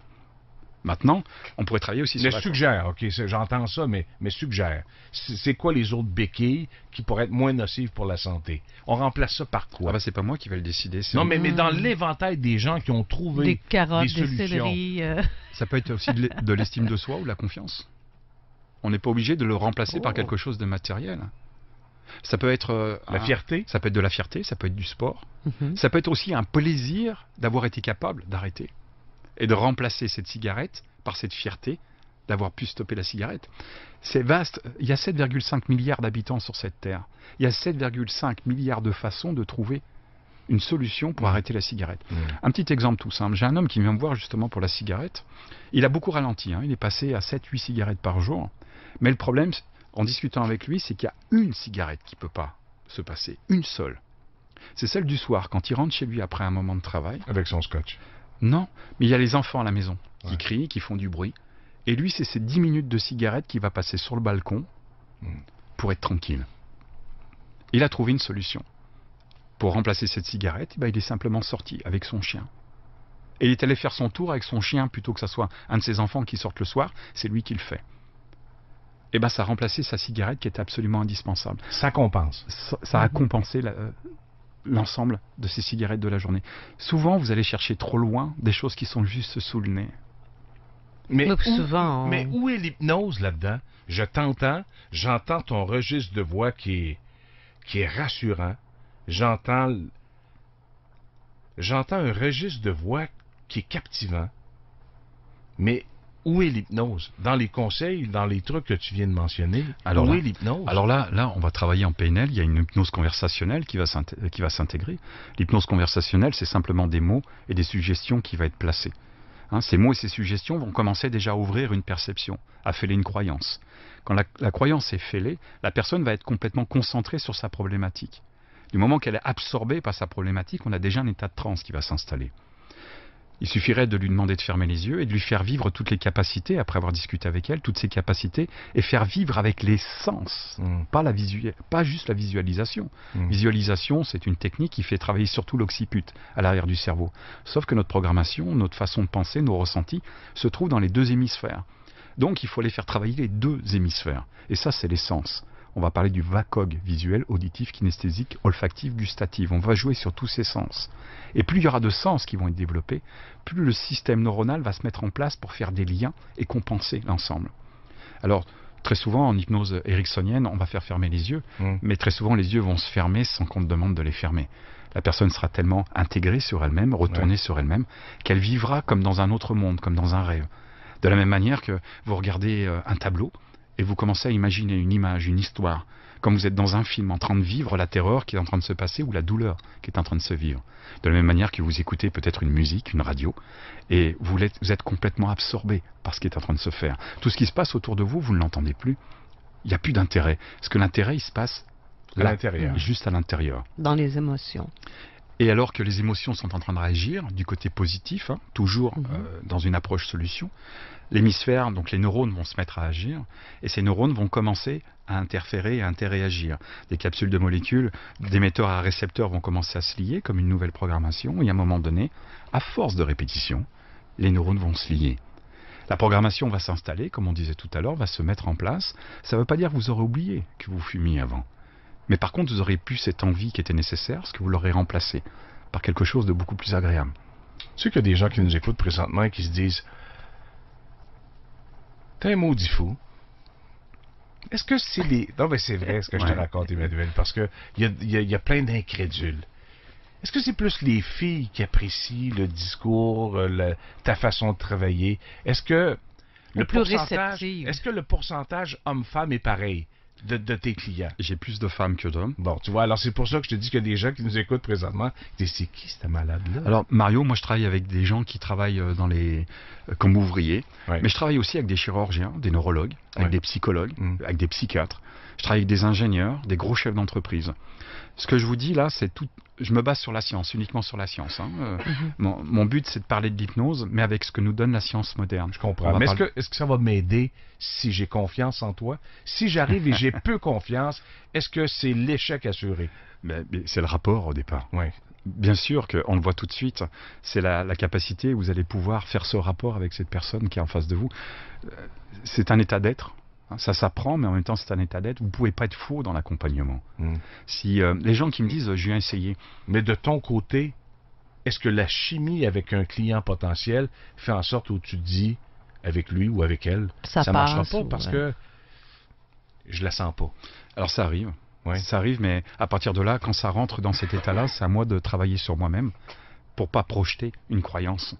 Maintenant, on pourrait travailler aussi sur Mais suggère, ok, j'entends ça, mais suggère. C'est quoi les autres béquilles qui pourraient être moins nocives pour la santé? On remplace ça par quoi? C'est pas moi qui vais le décider. Non, mais dans l'éventail des gens qui ont trouvé des carottes, des solutions. céleris. Ça peut être aussi de l'estime de soi ou de la confiance. On n'est pas obligé de le remplacer par quelque chose de matériel. Ça peut être la fierté. Ça peut être de la fierté, ça peut être du sport. Ça peut être aussi un plaisir d'avoir été capable d'arrêter et de remplacer cette cigarette par cette fierté d'avoir pu stopper la cigarette. C'est vaste. Il y a 7,5 milliards d'habitants sur cette terre. Il y a 7,5 milliards de façons de trouver une solution pour arrêter la cigarette. Un petit exemple tout simple. J'ai un homme qui vient me voir justement pour la cigarette. Il a beaucoup ralenti. Il est passé à 7-8 cigarettes par jour. Mais le problème, en discutant avec lui, c'est qu'il y a une cigarette qui ne peut pas se passer. Une seule. C'est celle du soir, quand il rentre chez lui après un moment de travail. Avec son scotch. Non, mais il y a les enfants à la maison qui crient, qui font du bruit. Et lui, c'est ces 10 minutes de cigarette qu'il va passer sur le balcon pour être tranquille. Il a trouvé une solution. Pour remplacer cette cigarette, il est simplement sorti avec son chien. Et il est allé faire son tour avec son chien, plutôt que ce soit un de ses enfants qui sortent le soir, c'est lui qui le fait. Et ça a remplacé sa cigarette qui était absolument indispensable. Ça compense. Ça a compensé l'ensemble de ces cigarettes de la journée. Souvent, vous allez chercher trop loin des choses qui sont juste sous le nez. Mais où est l'hypnose là-dedans? Je t'entends, j'entends ton registre de voix qui est rassurant. J'entends un registre de voix qui est captivant. Mais où est l'hypnose? Dans les conseils, dans les trucs que tu viens de mentionner, où est l'hypnose? Alors là, on va travailler en PNL. Il y a une hypnose conversationnelle qui va s'intégrer. L'hypnose conversationnelle, c'est simplement des mots et des suggestions qui vont être placées. Ces mots et ces suggestions vont commencer déjà à ouvrir une perception, à fêler une croyance. Quand la croyance est fêlée, la personne va être complètement concentrée sur sa problématique. Du moment qu'elle est absorbée par sa problématique, on a déjà un état de transe qui va s'installer. Il suffirait de lui demander de fermer les yeux et de lui faire vivre toutes les capacités, après avoir discuté avec elle, toutes ses capacités, et faire vivre avec les sens, pas juste la visualisation. Visualisation, c'est une technique qui fait travailler surtout l'occiput, à l'arrière du cerveau. Sauf que notre programmation, notre façon de penser, nos ressentis, se trouvent dans les deux hémisphères. Donc il faut les faire travailler les deux hémisphères. Et ça, c'est les sens. On va parler du VACOG, visuel, auditif, kinesthésique, olfactif, gustatif. On va jouer sur tous ces sens. Et plus il y aura de sens qui vont être développés, plus le système neuronal va se mettre en place pour faire des liens et compenser l'ensemble. Alors, très souvent, en hypnose ericksonienne, on va faire fermer les yeux, mais très souvent, les yeux vont se fermer sans qu'on te demande de les fermer. La personne sera tellement intégrée sur elle-même, retournée sur elle-même, qu'elle vivra comme dans un autre monde, comme dans un rêve. De la même manière que vous regardez un tableau, et vous commencez à imaginer une image, une histoire, comme vous êtes dans un film en train de vivre la terreur qui est en train de se passer ou la douleur qui est en train de se vivre. De la même manière que vous écoutez peut-être une musique, une radio, et vous êtes complètement absorbé par ce qui est en train de se faire. Tout ce qui se passe autour de vous, vous ne l'entendez plus. Il n'y a plus d'intérêt. Parce que l'intérêt, il se passe à l'intérieur. Juste à l'intérieur. Dans les émotions. Et alors que les émotions sont en train de réagir, du côté positif, toujours dans une approche solution, l'hémisphère, donc les neurones vont se mettre à agir, et ces neurones vont commencer à interférer et à interréagir. Des capsules de molécules, d'émetteurs à récepteurs vont commencer à se lier comme une nouvelle programmation, et à un moment donné, à force de répétition, les neurones vont se lier. La programmation va s'installer, comme on disait tout à l'heure, va se mettre en place. Ça ne veut pas dire que vous aurez oublié que vous fumiez avant. Mais par contre, vous aurez plus cette envie qui était nécessaire, parce que vous l'aurez remplacée par quelque chose de beaucoup plus agréable. Tu sais qu'il y a des gens qui nous écoutent présentement et qui se disent « T'es un maudit fou. » Est-ce que c'est les... Non, mais c'est vrai ce que je te raconte, Emmanuel, parce que il y a plein d'incrédules. Est-ce que c'est plus les filles qui apprécient le discours, ta façon de travailler? Est-ce que le pourcentage homme-femme est pareil de tes clients? J'ai plus de femmes que d'hommes. Bon, tu vois, alors c'est pour ça que je te dis qu'il y a des gens qui nous écoutent présentement. C'est qui ce malade-là? Alors, Mario, moi je travaille avec des gens qui travaillent comme ouvriers, mais je travaille aussi avec des chirurgiens, des neurologues, avec des psychologues, avec des psychiatres. Je travaille avec des ingénieurs, des gros chefs d'entreprise. Ce que je vous dis là, c'est tout. Je me base sur la science, uniquement sur la science. Mon but, c'est de parler de l'hypnose, mais avec ce que nous donne la science moderne. Je comprends. Mais est-ce que ça va m'aider si j'ai confiance en toi? Si j'arrive et j'ai peu confiance, est-ce que c'est l'échec assuré? Mais c'est le rapport au départ. Oui. Bien sûr qu'on le voit tout de suite. C'est la capacité, vous allez pouvoir faire ce rapport avec cette personne qui est en face de vous. C'est un état d'être. Ça s'apprend, mais en même temps, c'est un état d'être. Vous ne pouvez pas être faux dans l'accompagnement. Si les gens qui me disent « je viens essayer », mais de ton côté, est-ce que la chimie avec un client potentiel fait en sorte où tu te dis, avec lui ou avec elle, ça ne marchera pas parce que je la sens pas. Alors ça arrive. Ouais. Ça arrive, mais à partir de là, quand ça rentre dans cet état-là, c'est à moi de travailler sur moi-même pour pas projeter une croyance.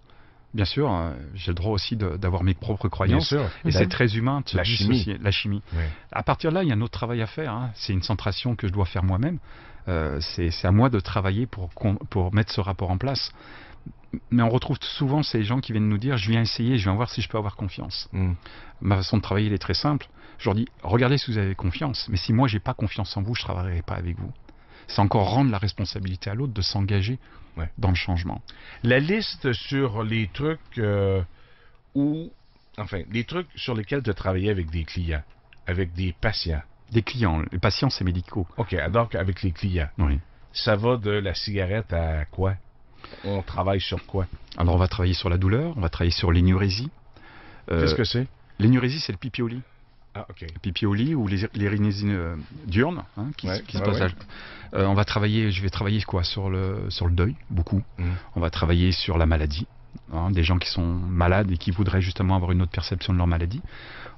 Bien sûr, j'ai le droit aussi d'avoir mes propres croyances. Bien sûr. Et c'est très humain de se La chimie. dissocier. La chimie. Ouais. À partir de là, il y a un autre travail à faire. Hein. C'est une centration que je dois faire moi-même. C'est à moi de travailler pour mettre ce rapport en place. Mais on retrouve souvent ces gens qui viennent nous dire « je viens essayer, je viens voir si je peux avoir confiance ». Ma façon de travailler, elle est très simple. Je leur dis « regardez si vous avez confiance, mais si moi j'ai pas confiance en vous, je ne travaillerai pas avec vous ». C'est encore rendre la responsabilité à l'autre de s'engager dans le changement. La liste sur les trucs les trucs sur lesquels tu as travaillé avec des clients, avec des patients. Des clients, les patients, c'est médicaux. OK, donc avec les clients. Oui. Ça va de la cigarette à quoi? On travaille sur quoi? Alors on va travailler sur la douleur, on va travailler sur l'énurésie. Qu'est-ce que c'est? L'énurésie, c'est le pipi au lit. Ah, OK. Le pipi au lit ou l'érinésie diurne qui se passe. Je vais travailler quoi sur le deuil, beaucoup. On va travailler sur la maladie. Des gens qui sont malades et qui voudraient justement avoir une autre perception de leur maladie.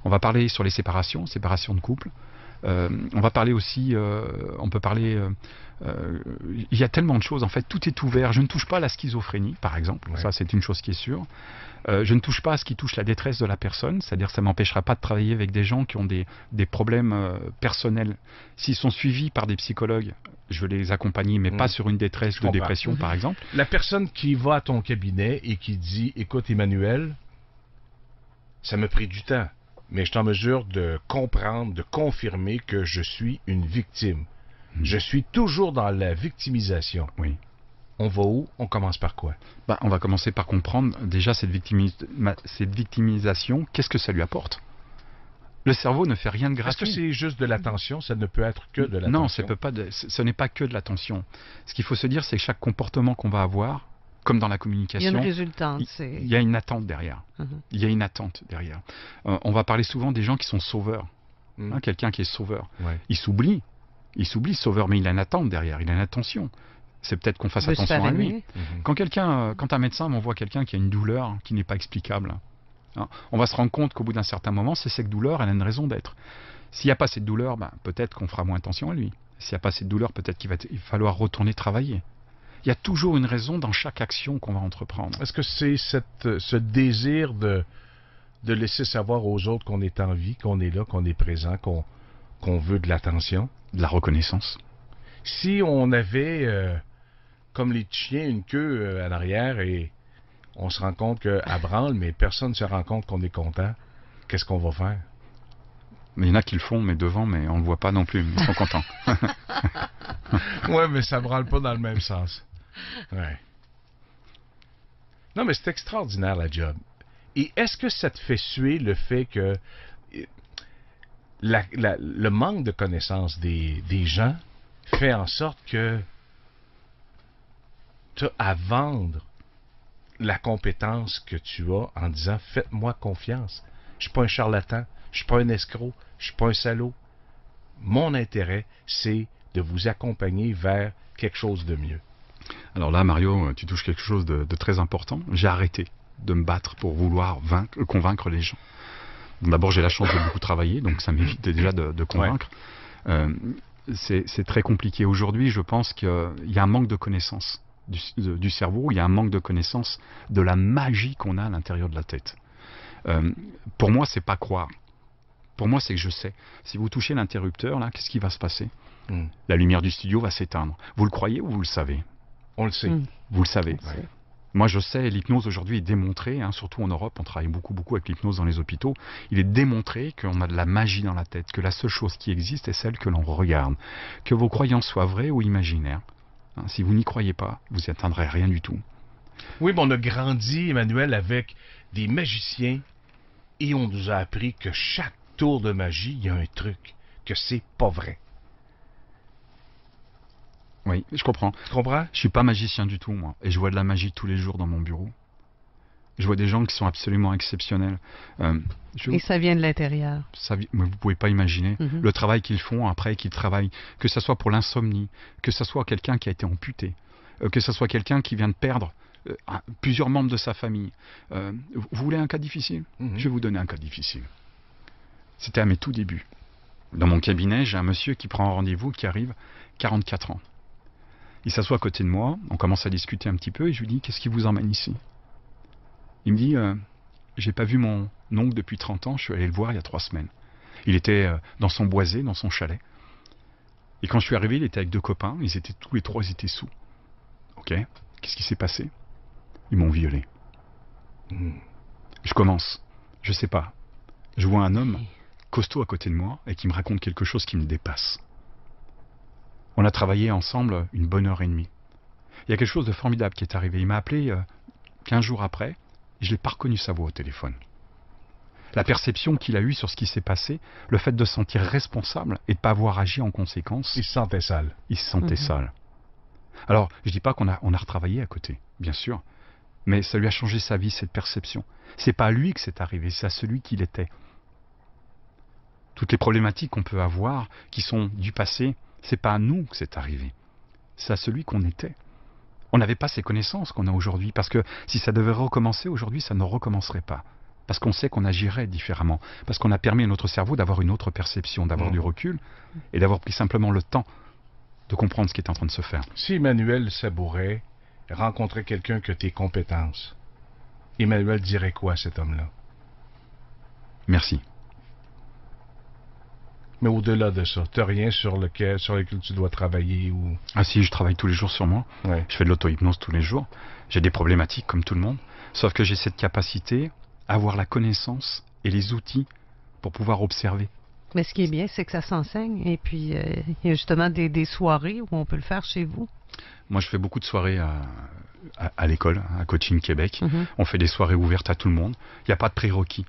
On va parler sur les séparations de couple. On va parler aussi, il y a tellement de choses, en fait, tout est ouvert. Je ne touche pas à la schizophrénie, par exemple, ça c'est une chose qui est sûre. Je ne touche pas à ce qui touche la détresse de la personne, c'est-à-dire ça ne m'empêchera pas de travailler avec des gens qui ont des problèmes personnels. S'ils sont suivis par des psychologues, je veux les accompagner, mais pas sur une détresse de dépression, par exemple. La personne qui va à ton cabinet et qui dit « écoute Emmanuel, ça m'a pris du temps. Mais je suis en mesure de comprendre, de confirmer que je suis une victime. Je suis toujours dans la victimisation. » Oui. On va où? On commence par quoi? On va commencer par comprendre déjà cette victimisation, qu'est-ce que ça lui apporte? Le cerveau ne fait rien de gratuit. Est-ce que c'est juste de l'attention? Ça ne peut être que de l'attention? Non, ce n'est pas que de l'attention. Ce qu'il faut se dire, c'est que chaque comportement qu'on va avoir, comme dans la communication, il y a une résultante. Il y a une attente derrière. Il y a une attente derrière. On va parler souvent des gens qui sont sauveurs. Quelqu'un qui est sauveur. Il s'oublie sauveur, mais il a une attente derrière, il a une attention. C'est peut-être qu'on fasse attention à lui. Quand un médecin m'envoie quelqu'un qui a une douleur qui n'est pas explicable, on va se rendre compte qu'au bout d'un certain moment, c'est cette douleur, elle a une raison d'être. S'il n'y a pas cette douleur, peut-être qu'on fera moins attention à lui. S'il n'y a pas cette douleur, peut-être qu'il va falloir retourner travailler. Il y a toujours une raison dans chaque action qu'on va entreprendre. Est-ce que c'est ce désir de laisser savoir aux autres qu'on est en vie, qu'on est là, qu'on est présent, qu'on veut de l'attention? De la reconnaissance. Si on avait, comme les chiens, une queue en arrière et on se rend compte qu'elle branle, mais personne ne se rend compte qu'on est content, qu'est-ce qu'on va faire? Mais il y en a qui le font, mais devant, mais on ne le voit pas non plus, mais ils sont contents. Ouais, mais ça branle pas dans le même sens. Ouais. Non, mais c'est extraordinaire, la job. Et est-ce que ça te fait suer le fait que le manque de connaissance des gens fait en sorte que tu as à vendre la compétence que tu as en disant « faites-moi confiance. Je suis pas un charlatan, je suis pas un escroc, je suis pas un salaud. Mon intérêt, c'est de vous accompagner vers quelque chose de mieux. » Alors là, Mario, tu touches quelque chose de très important. J'ai arrêté de me battre pour vouloir convaincre les gens. D'abord, j'ai la chance de beaucoup travailler, donc ça m'évite déjà de convaincre. C'est très compliqué. Aujourd'hui, je pense qu'il y a un manque de connaissance du cerveau, il y a un manque de connaissance de la magie qu'on a à l'intérieur de la tête. Pour moi, c'est pas croire. Pour moi, c'est que je sais. Si vous touchez l'interrupteur, là, qu'est-ce qui va se passer? La lumière du studio va s'éteindre. Vous le croyez ou vous le savez? On le sait. Vous le savez. Ouais. Moi, je sais, l'hypnose aujourd'hui est démontrée, surtout en Europe, on travaille beaucoup avec l'hypnose dans les hôpitaux. Il est démontré qu'on a de la magie dans la tête, que la seule chose qui existe est celle que l'on regarde. Que vos croyances soient vraies ou imaginaires. Si vous n'y croyez pas, vous n'y atteindrez rien du tout. Oui, mais on a grandi, Emmanuel, avec des magiciens et on nous a appris que chaque tour de magie, il y a un truc, que c'est pas vrai. Oui, je comprends. Tu comprends? Je suis pas magicien du tout, moi. Et je vois de la magie tous les jours dans mon bureau. Je vois des gens qui sont absolument exceptionnels. Et ça vient de l'intérieur. Vous pouvez pas imaginer le travail qu'ils font après qu'ils travaillent. Que ce soit pour l'insomnie, que ce soit quelqu'un qui a été amputé, que ce soit quelqu'un qui vient de perdre plusieurs membres de sa famille. Vous voulez un cas difficile? Je vais vous donner un cas difficile. C'était à mes tout débuts. Dans mon cabinet, j'ai un monsieur qui prend un rendez-vous, qui arrive, 44 ans. Il s'assoit à côté de moi, on commence à discuter un petit peu et je lui dis « Qu'est-ce qui vous emmène ici ?» Il me dit « J'ai pas vu mon oncle depuis 30 ans, je suis allé le voir il y a 3 semaines. Il était dans son boisé, dans son chalet. Et quand je suis arrivé, il était avec 2 copains, ils étaient tous les 3, ils étaient sous. Ok, qu'est-ce qui s'est passé? Ils m'ont violé. Je commence, je sais pas. Je vois un homme costaud à côté de moi et qui me raconte quelque chose qui me dépasse. On a travaillé ensemble une bonne heure et demie. Il y a quelque chose de formidable qui est arrivé. Il m'a appelé 15 jours après et je n'ai pas reconnu sa voix au téléphone. La perception qu'il a eue sur ce qui s'est passé, le fait de se sentir responsable et de ne pas avoir agi en conséquence. Il se sentait sale. Il se sentait sale. Alors, je ne dis pas qu'on a retravaillé à côté, bien sûr, mais ça lui a changé sa vie, cette perception. C'est pas à lui que c'est arrivé, c'est à celui qu'il était. Toutes les problématiques qu'on peut avoir, qui sont du passé, c'est pas à nous que c'est arrivé. C'est à celui qu'on était. On n'avait pas ces connaissances qu'on a aujourd'hui, parce que si ça devait recommencer aujourd'hui, ça ne recommencerait pas. Parce qu'on sait qu'on agirait différemment, parce qu'on a permis à notre cerveau d'avoir une autre perception, d'avoir du recul, et d'avoir pris simplement le temps de comprendre ce qui est en train de se faire. Si Emmanuel Sabouret rencontrait quelqu'un que tes compétences, Emmanuel dirait quoi à cet homme-là? Merci. Mais au-delà de ça, tu n'as rien sur lequel tu dois travailler ou... Ah si, je travaille tous les jours sur moi. Ouais. Je fais de l'auto-hypnose tous les jours. J'ai des problématiques comme tout le monde. Sauf que j'ai cette capacité à avoir la connaissance et les outils pour pouvoir observer. Mais ce qui est bien, c'est que ça s'enseigne. Et puis, il y a justement des soirées où on peut le faire chez vous. Moi, je fais beaucoup de soirées à l'école, à Coaching Québec. On fait des soirées ouvertes à tout le monde. Il n'y a pas de prérequis.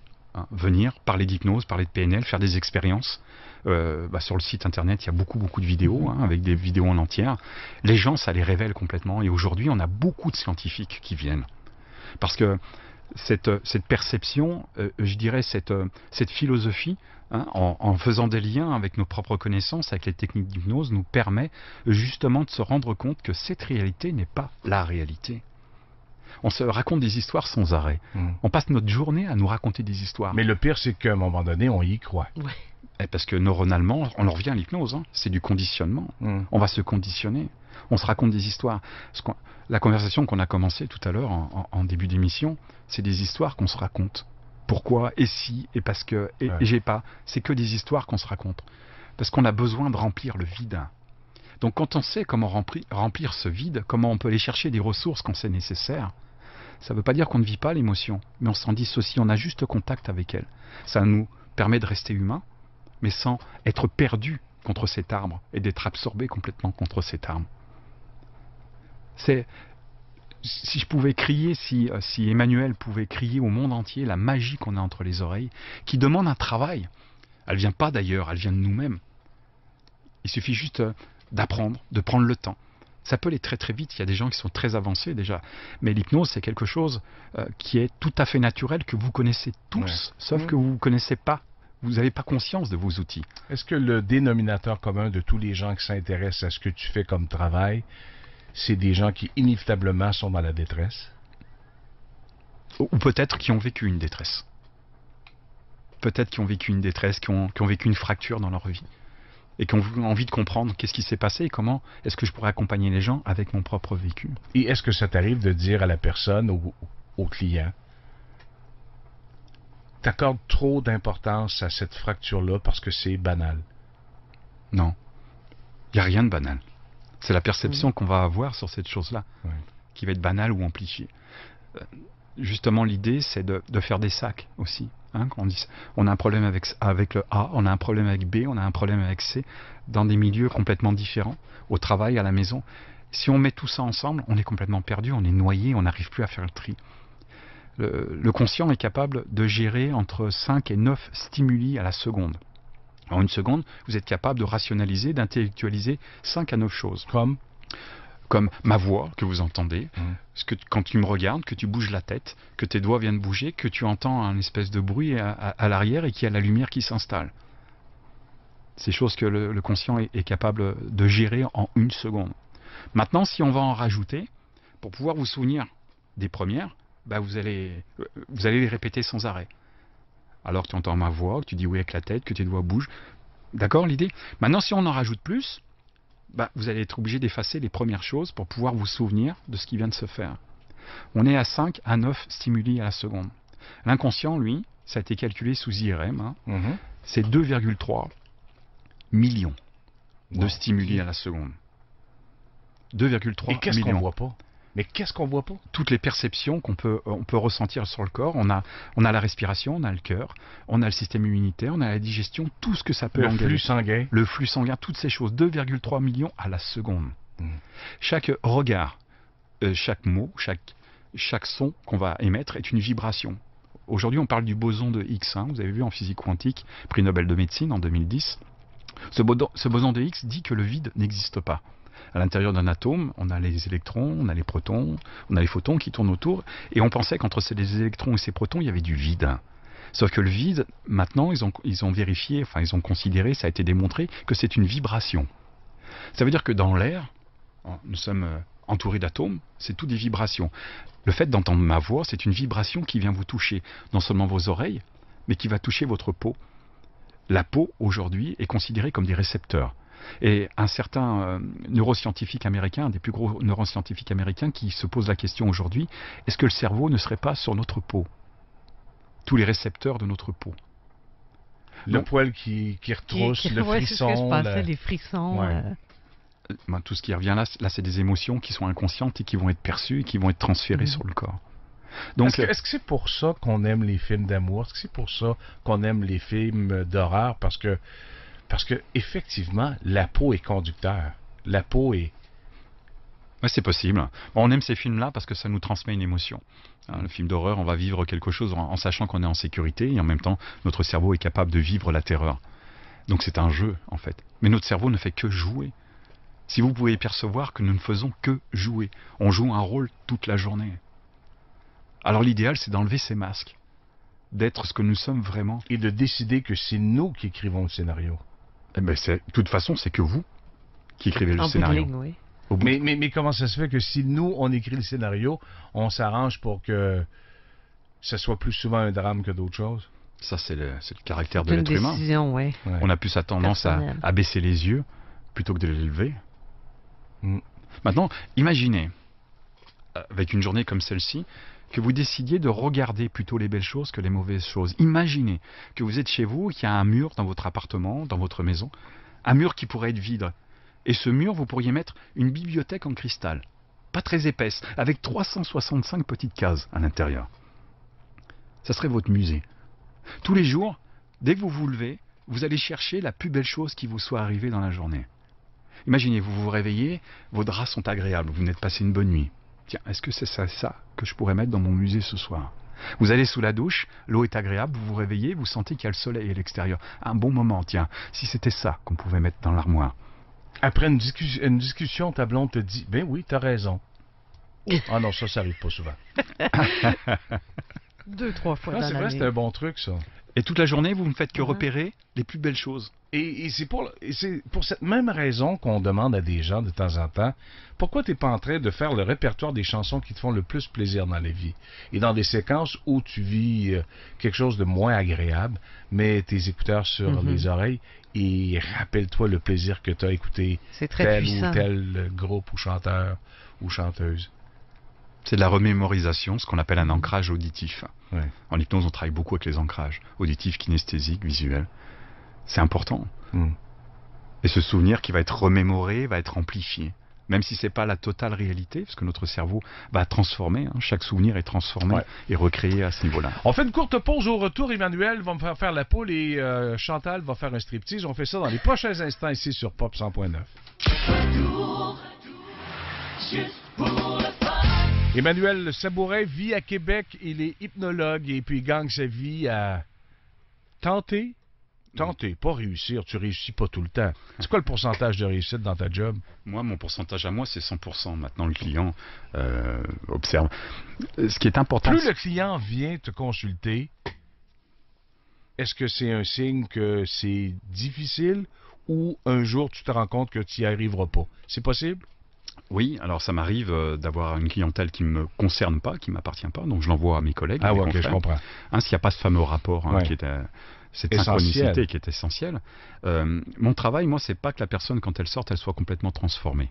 Venir, parler d'hypnose, parler de PNL, faire des expériences. Sur le site internet, il y a beaucoup de vidéos, avec des vidéos en entière. Les gens, ça les révèle complètement. Et aujourd'hui, on a beaucoup de scientifiques qui viennent. Parce que cette perception, je dirais, cette philosophie, en faisant des liens avec nos propres connaissances, avec les techniques d'hypnose, nous permet justement de se rendre compte que cette réalité n'est pas la réalité. On se raconte des histoires sans arrêt. On passe notre journée à nous raconter des histoires. Mais le pire, c'est qu'à un moment donné, on y croit. Ouais. Parce que neuronalement, on en revient à l'hypnose, c'est du conditionnement. On va se conditionner. On se raconte des histoires. La conversation qu'on a commencée tout à l'heure en début d'émission, c'est des histoires qu'on se raconte. Pourquoi, et si, et parce que, et j'ai pas. C'est que des histoires qu'on se raconte. Parce qu'on a besoin de remplir le vide. Donc quand on sait comment remplir ce vide, comment on peut aller chercher des ressources quand c'est nécessaire, ça ne veut pas dire qu'on ne vit pas l'émotion, mais on s'en dissocie, on a juste contact avec elle. Ça nous permet de rester humain, mais sans être perdu contre cet arbre et d'être absorbé complètement contre cet arbre. Si je pouvais crier, si Emmanuel pouvait crier au monde entier la magie qu'on a entre les oreilles, qui demande un travail, elle ne vient pas d'ailleurs, elle vient de nous-mêmes. Il suffit juste d'apprendre, de prendre le temps. Ça peut aller très très vite, il y a des gens qui sont très avancés déjà, mais l'hypnose c'est quelque chose qui est tout à fait naturel, que vous connaissez tous, sauf que vous ne connaissez pas. Vous n'avez pas conscience de vos outils. Est-ce que le dénominateur commun de tous les gens qui s'intéressent à ce que tu fais comme travail, c'est des gens qui inévitablement sont dans la détresse? Ou peut-être qui ont vécu une détresse. Peut-être qui ont vécu une détresse, qui ont vécu une fracture dans leur vie. Et qui ont envie de comprendre qu'est-ce qui s'est passé et comment est-ce que je pourrais accompagner les gens avec mon propre vécu. Et est-ce que ça t'arrive de dire à la personne, au client, t'accordes trop d'importance à cette fracture-là parce que c'est banal? Non. Il n'y a rien de banal. C'est la perception qu'on va avoir sur cette chose-là, qui va être banale ou amplifiée. Justement, l'idée, c'est de faire des sacs aussi. On a un problème avec le A, on a un problème avec B, on a un problème avec C, dans des milieux complètement différents, au travail, à la maison. Si on met tout ça ensemble, on est complètement perdu, on est noyé, on n'arrive plus à faire le tri. Le conscient est capable de gérer entre 5 et 9 stimuli à la seconde. En une seconde, vous êtes capable de rationaliser, d'intellectualiser 5 à 9 choses. Comme ma voix que vous entendez, quand tu me regardes, que tu bouges la tête, que tes doigts viennent bouger, que tu entends un espèce de bruit à l'arrière et qu'il y a la lumière qui s'installe. C'est choses que le conscient est capable de gérer en une seconde. Maintenant, si on va en rajouter, pour pouvoir vous souvenir des premières, vous allez les répéter sans arrêt. Alors que tu entends ma voix, que tu dis oui avec la tête, que tes doigts bougent, D'accord, l'idée? Maintenant, si on en rajoute plus, vous allez être obligé d'effacer les premières choses pour pouvoir vous souvenir de ce qui vient de se faire. On est à 5 à 9 stimuli à la seconde. L'inconscient, lui, ça a été calculé sous IRM, c'est 2,3 millions de stimuli à la seconde. 2,3 millions. Et qu'est-ce qu'on voit pas? Mais qu'est-ce qu'on voit pas? Toutes les perceptions on peut ressentir sur le corps. On a la respiration, on a le cœur, on a le système immunitaire, on a la digestion, tout ce que ça peut engager. Le flux sanguin. Le flux sanguin, toutes ces choses. 2,3 millions à la seconde. Chaque regard, chaque mot, chaque son qu'on va émettre est une vibration. Aujourd'hui, on parle du boson de Higgs. Vous avez vu en physique quantique, prix Nobel de médecine en 2010. Ce boson de Higgs dit que le vide n'existe pas. À l'intérieur d'un atome, on a les électrons, on a les protons, on a les photons qui tournent autour, et on pensait qu'entre ces électrons et ces protons, il y avait du vide. Sauf que le vide, maintenant, ils ont vérifié, enfin ils ont considéré, ça a été démontré, que c'est une vibration. Ça veut dire que dans l'air, nous sommes entourés d'atomes, c'est tout des vibrations. Le fait d'entendre ma voix, c'est une vibration qui vient vous toucher, non seulement vos oreilles, mais qui va toucher votre peau. La peau, aujourd'hui, est considérée comme des récepteurs. Et un certain neuroscientifique américain, un des plus gros neuroscientifiques américains, qui se pose la question aujourd'hui, est-ce que le cerveau ne serait pas sur notre peau? Tous les récepteurs de notre peau. Le poil qui retrousse, le frisson. C'est ce que je pensais, les frissons. Ouais. Tout ce qui revient là, c'est des émotions qui sont inconscientes et qui vont être perçues et qui vont être transférées sur le corps. Donc, est-ce que c'est pour ça qu'on aime les films d'amour? Est-ce que c'est pour ça qu'on aime les films d'horreur? Parce que effectivement, la peau est conducteur. La peau est... Oui, c'est possible. On aime ces films-là parce que ça nous transmet une émotion. Le film d'horreur, on va vivre quelque chose en sachant qu'on est en sécurité et en même temps, notre cerveau est capable de vivre la terreur. Donc c'est un jeu, en fait. Mais notre cerveau ne fait que jouer. Si vous pouvez percevoir que nous ne faisons que jouer. On joue un rôle toute la journée. Alors l'idéal, c'est d'enlever ces masques. D'être ce que nous sommes vraiment. Et de décider que c'est nous qui écrivons le scénario. Eh ben, de toute façon, c'est que vous qui écrivez le scénario. Oui. Mais comment ça se fait que si nous, on écrit le scénario, on s'arrange pour que ce soit plus souvent un drame que d'autres choses? Ça, c'est le caractère de l'être humain. Ouais. On a plus sa tendance à baisser les yeux plutôt que de les lever. Maintenant, imaginez, avec une journée comme celle-ci, que vous décidiez de regarder plutôt les belles choses que les mauvaises choses. Imaginez que vous êtes chez vous, qu'il y a un mur dans votre appartement, dans votre maison, un mur qui pourrait être vide. Et ce mur, vous pourriez mettre une bibliothèque en cristal, pas très épaisse, avec 365 petites cases à l'intérieur. Ça serait votre musée. Tous les jours, dès que vous vous levez, vous allez chercher la plus belle chose qui vous soit arrivée dans la journée. Imaginez, vous vous réveillez, vos draps sont agréables, vous venez de passer une bonne nuit. Tiens, est-ce que c'est ça que je pourrais mettre dans mon musée ce soir? Vous allez sous la douche, l'eau est agréable, vous vous réveillez, vous sentez qu'il y a le soleil à l'extérieur. Un bon moment, tiens, si c'était ça qu'on pouvait mettre dans l'armoire. Après une discussion, ta blonde te dit, ben oui, t'as raison. Ah non, ça arrive pas souvent. 2-3 fois dans c'est vrai, c'est un bon truc, ça. Et toute la journée, vous ne faites que repérer les plus belles choses. Et c'est pour cette même raison qu'on demande à des gens de temps en temps, pourquoi tu n'es pas en train de faire le répertoire des chansons qui te font le plus plaisir dans la vie? Et dans des séquences où tu vis quelque chose de moins agréable, mets tes écouteurs sur les oreilles et rappelle-toi le plaisir que tu as écouté tel ou tel groupe ou chanteur ou chanteuse. C'est de la remémorisation, ce qu'on appelle un ancrage auditif. Ouais. En hypnose, on travaille beaucoup avec les ancrages auditifs, kinesthésiques, visuels. C'est important. Et ce souvenir qui va être remémoré, va être amplifié. Même si ce n'est pas la totale réalité, parce que notre cerveau va transformer, chaque souvenir est transformé et recréé à ce niveau-là. On fait une courte pause au retour. Emmanuel va me faire la poule et Chantal va faire un striptease. On fait ça dans les prochains instants ici sur Pop 100.9. Emmanuel Sabourin vit à Québec, il est hypnologue et puis il gagne sa vie à tenter, pas réussir, tu réussis pas tout le temps. C'est quoi le pourcentage de réussite dans ta job? Moi, mon pourcentage à moi, c'est 100%. Maintenant, le client observe. Ce qui est important... Plus le client vient te consulter, est-ce que c'est un signe que c'est difficile ou un jour tu te rends compte que tu n'y arriveras pas? C'est possible? Oui, alors ça m'arrive d'avoir une clientèle qui ne me concerne pas, qui ne m'appartient pas, donc je l'envoie à mes collègues. Ah ouais, ok, je comprends. S'il n'y a pas ce fameux rapport qui est cette Essentiel. synchronicité qui est essentielle. Mon travail, moi, c'est pas que la personne, quand elle sorte, elle soit complètement transformée.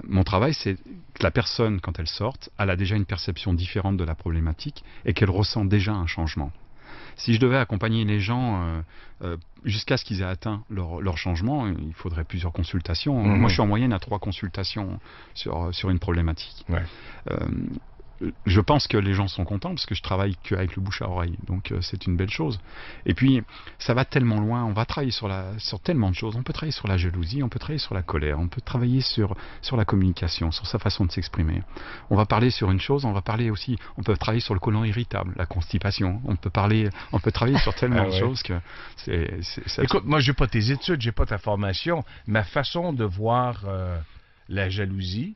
Mon travail, c'est que la personne, quand elle sorte, elle a déjà une perception différente de la problématique et qu'elle ressent déjà un changement. Si je devais accompagner les gens jusqu'à ce qu'ils aient atteint leur changement, il faudrait plusieurs consultations. Moi, je suis en moyenne à 3 consultations sur une problématique. Ouais. Je pense que les gens sont contents parce que je travaille qu'avec le bouche à oreille, donc c'est une belle chose. Et puis, ça va tellement loin, on va travailler sur tellement de choses. On peut travailler sur la jalousie, on peut travailler sur la colère, on peut travailler sur la communication, sur sa façon de s'exprimer. On va parler sur une chose, on peut travailler sur le côlon irritable, la constipation. On peut travailler sur tellement de choses que Écoute, moi, j'ai pas tes études, j'ai pas ta formation. Ma façon de voir la jalousie.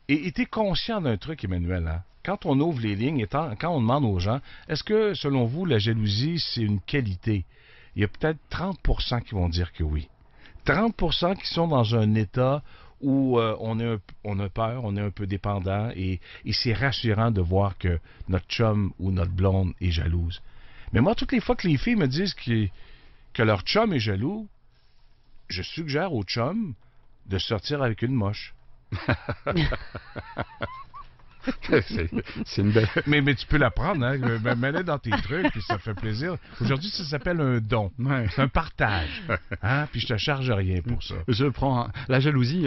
Et tu es conscient d'un truc, Emmanuel, hein? Quand on ouvre les lignes, quand on demande aux gens, est-ce que, selon vous, la jalousie, c'est une qualité? Il y a peut-être 30% qui vont dire que oui. 30% qui sont dans un état où on a peur, on est un peu dépendant, et c'est rassurant de voir que notre chum ou notre blonde est jalouse. Mais moi, toutes les fois que les filles me disent que leur chum est jaloux, je suggère au chum de sortir avec une moche. c'est une belle... mais tu peux la prendre, hein? Mets-la dans tes trucs, puis ça fait plaisir. Aujourd'hui, ça s'appelle un don. Ouais. C'est un partage. Hein? Puis je te charge rien pour ça. Je prends la jalousie.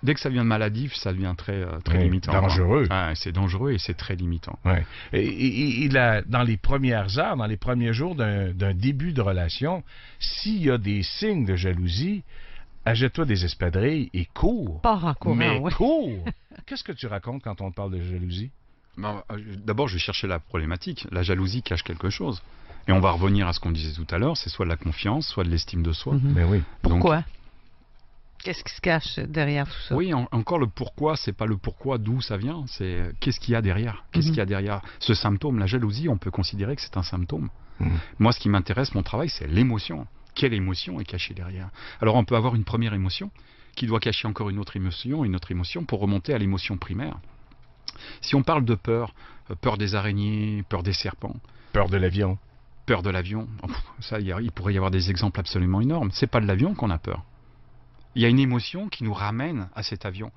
Dès que ça vient de maladif, ça devient très limitant. Dangereux. C'est dangereux et c'est très limitant. Ouais. Et dans les premières heures, dans les premiers jours d'un début de relation, s'il y a des signes de jalousie, achète-toi des espadrilles et cours. Pars en courant, Mais oui. cours! Qu'est-ce que tu racontes quand on parle de jalousie? D'abord, je vais chercher la problématique. La jalousie cache quelque chose. Et on va revenir à ce qu'on disait tout à l'heure, c'est soit de la confiance, soit de l'estime de soi. Mais oui. Pourquoi? Qu'est-ce qui se cache derrière tout ça? Oui, encore le pourquoi, c'est pas le pourquoi d'où ça vient, c'est qu'est-ce qu'il y a derrière. Qu'est-ce qu'il y a derrière ce symptôme? La jalousie, on peut considérer que c'est un symptôme. Moi, ce qui m'intéresse, mon travail, c'est l'émotion. Quelle émotion est cachée derrière? Alors on peut avoir une première émotion qui doit cacher encore une autre émotion pour remonter à l'émotion primaire. Si on parle de peur, peur des araignées, peur des serpents, peur de l'avion, ça, il pourrait y avoir des exemples absolument énormes. C'est pas de l'avion qu'on a peur. Il y a une émotion qui nous ramène à cet avion.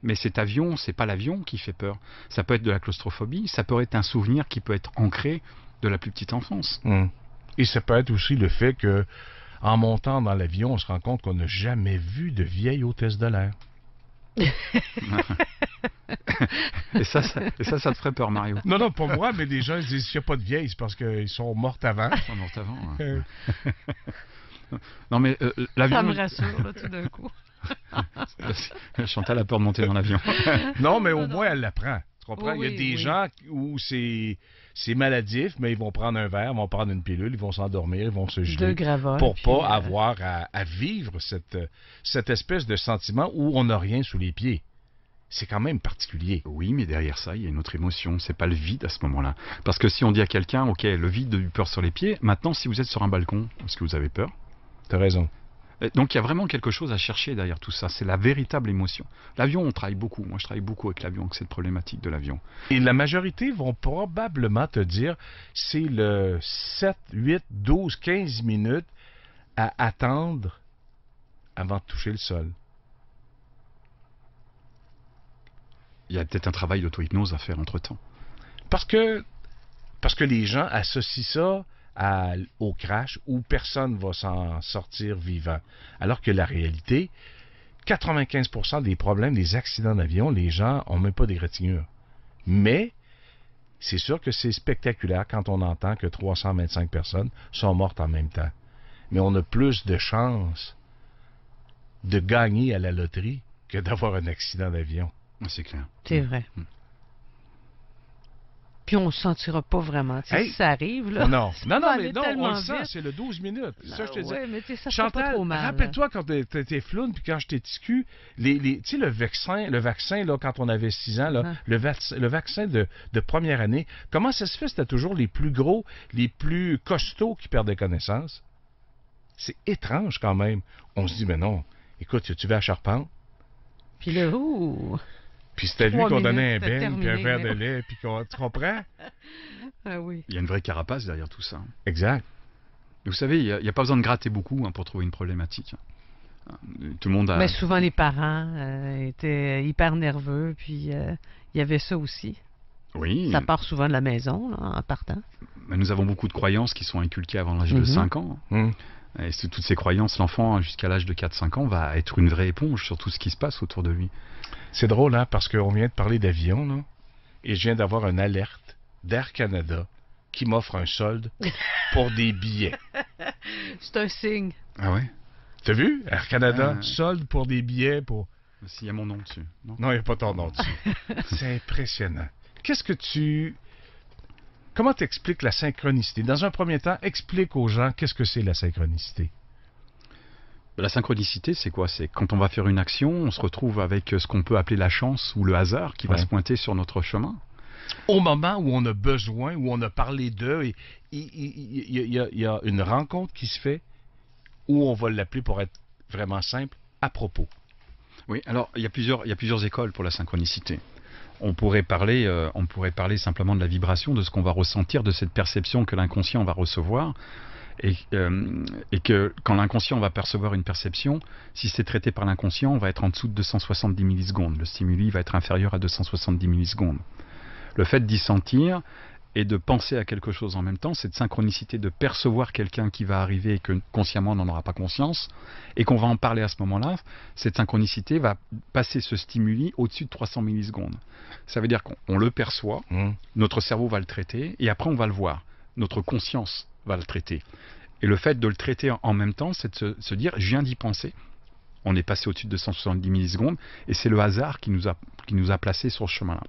Mais cet avion, c'est pas l'avion qui fait peur. Ça peut être de la claustrophobie, ça peut être un souvenir qui peut être ancré de la plus petite enfance. Et ça peut être aussi le fait que en montant dans l'avion, on se rend compte qu'on n'a jamais vu de vieille hôtesse de l'air. et ça te ferait peur, Mario? Non, pas moi, mais les gens disent qu'il n'y a pas de vieilles, c'est parce qu'ils sont mortes avant. Ils sont mortes avant. Ouais. Non, mais l'avion... Ça me rassure, là, tout d'un coup. Chantal a peur de monter dans l'avion. Non, mais au moins, elle l'apprend. Tu comprends? Oui, il y a des gens où c'est maladif, mais ils vont prendre un verre, ils vont prendre une pilule, ils vont s'endormir, ils vont se geler pour pas avoir à vivre cette espèce de sentiment où on n'a rien sous les pieds. C'est quand même particulier. Oui, mais derrière ça, il y a une autre émotion. C'est pas le vide à ce moment-là. Parce que si on dit à quelqu'un, OK, le vide a eu peur sur les pieds, maintenant, si vous êtes sur un balcon, est-ce que vous avez peur? T'as raison. Donc il y a vraiment quelque chose à chercher derrière tout ça. C'est la véritable émotion. L'avion, on travaille beaucoup. Moi, je travaille beaucoup avec l'avion, avec cette problématique de l'avion. Et la majorité vont probablement te dire c'est le 7, 8, 12, 15 minutes à attendre avant de toucher le sol. Il y a peut-être un travail d'auto-hypnose à faire entre-temps. Parce que les gens associent ça au crash où personne ne va s'en sortir vivant. Alors que la réalité, 95% des problèmes, des accidents d'avion, les gens n'ont même pas d'égratignure. Mais c'est sûr que c'est spectaculaire quand on entend que 325 personnes sont mortes en même temps. Mais on a plus de chances de gagner à la loterie que d'avoir un accident d'avion. C'est clair. C'est vrai. Puis on ne se sentira pas vraiment. Si ça arrive, là. Non, mais on le vite. sent, c'est le 12 minutes. Ça, je te dis. Ouais, mais ça Chantal, pas trop mal. Rappelle-toi quand t'étais floune, puis quand j'étais ticu, tu sais, le vaccin, là, quand on avait 6 ans, là, le vaccin de première année, comment ça se fait? C'était toujours les plus gros, les plus costauds qui perdaient connaissance. C'est étrange quand même. On se dit, mais non, écoute, tu vas à Charpente? Puis là, ouh! Puis c'était lui qu'on donnait un c'était beigne, puis un terminé, verre de lait, puis tu comprends? Ah oui. Il y a une vraie carapace derrière tout ça. Exact. Vous savez, il n'y a pas besoin de gratter beaucoup pour trouver une problématique. Tout le monde a... Mais souvent, les parents étaient hyper nerveux, puis il y avait ça aussi. Oui. Ça part souvent de la maison, là, en partant. Mais nous avons beaucoup de croyances qui sont inculquées avant l'âge de 5 ans. Et toutes ces croyances, l'enfant, jusqu'à l'âge de 4-5 ans, va être une vraie éponge sur tout ce qui se passe autour de lui. C'est drôle, hein, parce qu'on vient de parler d'avion, là, et je viens d'avoir une alerte d'Air Canada qui m'offre un solde pour des billets. C'est un signe. Ah ouais? T'as vu? Air Canada, solde pour des billets pour... S'il y a mon nom dessus. Non, il n'y a pas ton nom dessus. C'est impressionnant. Comment t'expliques la synchronicité? Dans un premier temps, explique aux gens qu'est-ce que c'est la synchronicité. La synchronicité, c'est quoi? C'est quand on va faire une action, on se retrouve avec ce qu'on peut appeler la chance ou le hasard qui va se pointer sur notre chemin. Au moment où on a besoin, où on a parlé d'eux, il y a une rencontre qui se fait, où on va l'appeler, pour être vraiment simple, à propos. Oui, alors il y a plusieurs écoles pour la synchronicité. On pourrait parler simplement de la vibration, de ce qu'on va ressentir, de cette perception que l'inconscient va recevoir. Et que quand l'inconscient va percevoir une perception, si c'est traité par l'inconscient, on va être en dessous de 270 millisecondes. Le stimuli va être inférieur à 270 millisecondes. Le fait d'y sentir et de penser à quelque chose en même temps, cette synchronicité de percevoir quelqu'un qui va arriver et que consciemment on n'en aura pas conscience, et qu'on va en parler à ce moment-là, cette synchronicité va passer ce stimuli au-dessus de 300 millisecondes. Ça veut dire qu'on le perçoit, notre cerveau va le traiter, et après on va le voir. Notre conscience va le traiter. Et le fait de le traiter en même temps, c'est de se dire, je viens d'y penser. On est passé au-dessus de 270 millisecondes, et c'est le hasard qui nous a placés sur ce chemin-là.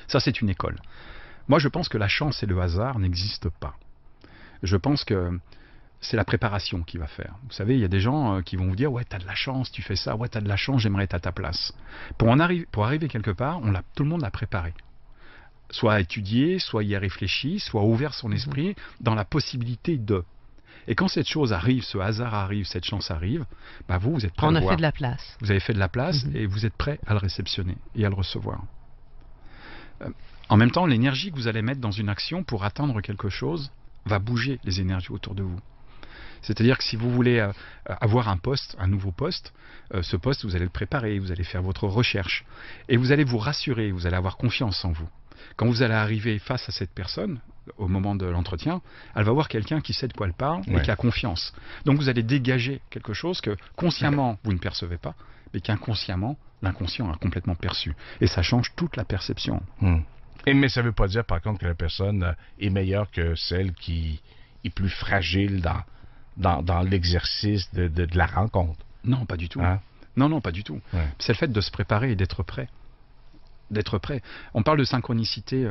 Ça, c'est une école. Moi, je pense que la chance et le hasard n'existent pas. Je pense que c'est la préparation qui va faire. Vous savez, il y a des gens qui vont vous dire « Ouais, t'as de la chance, tu fais ça. Ouais, t'as de la chance, j'aimerais être à ta place. » Pour arriver quelque part, tout le monde l'a préparé. Soit étudié, soit y a réfléchi, soit ouvert son esprit dans la possibilité de. Et quand cette chose arrive, ce hasard arrive, cette chance arrive, bah vous êtes prêt à le voir. On a fait de la place. Vous avez fait de la place et vous êtes prêt à le réceptionner et à le recevoir. En même temps, l'énergie que vous allez mettre dans une action pour atteindre quelque chose va bouger les énergies autour de vous. C'est-à-dire que si vous voulez avoir un nouveau poste, ce poste, vous allez le préparer, vous allez faire votre recherche. Et vous allez vous rassurer, vous allez avoir confiance en vous. Quand vous allez arriver face à cette personne, au moment de l'entretien, elle va voir quelqu'un qui sait de quoi elle parle et qui a confiance. Donc vous allez dégager quelque chose que consciemment vous ne percevez pas, mais qu'inconsciemment, l'inconscient a complètement perçu. Et ça change toute la perception. Mais ça ne veut pas dire par contre que la personne est meilleure que celle qui est plus fragile dans l'exercice de la rencontre. Non, pas du tout. Hein? Non, pas du tout. C'est le fait de se préparer et d'être prêt. D'être prêt. On parle de synchronicité.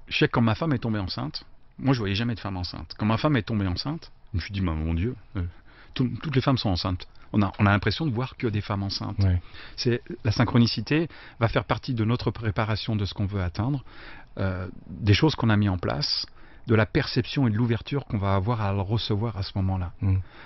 Je sais que quand ma femme est tombée enceinte, moi je voyais jamais de femme enceinte. Quand ma femme est tombée enceinte, je me suis dit, mon Dieu, toutes les femmes sont enceintes. On a l'impression de voir que des femmes enceintes. La synchronicité va faire partie de notre préparation de ce qu'on veut atteindre, des choses qu'on a mis en place, de la perception et de l'ouverture qu'on va avoir à le recevoir à ce moment-là.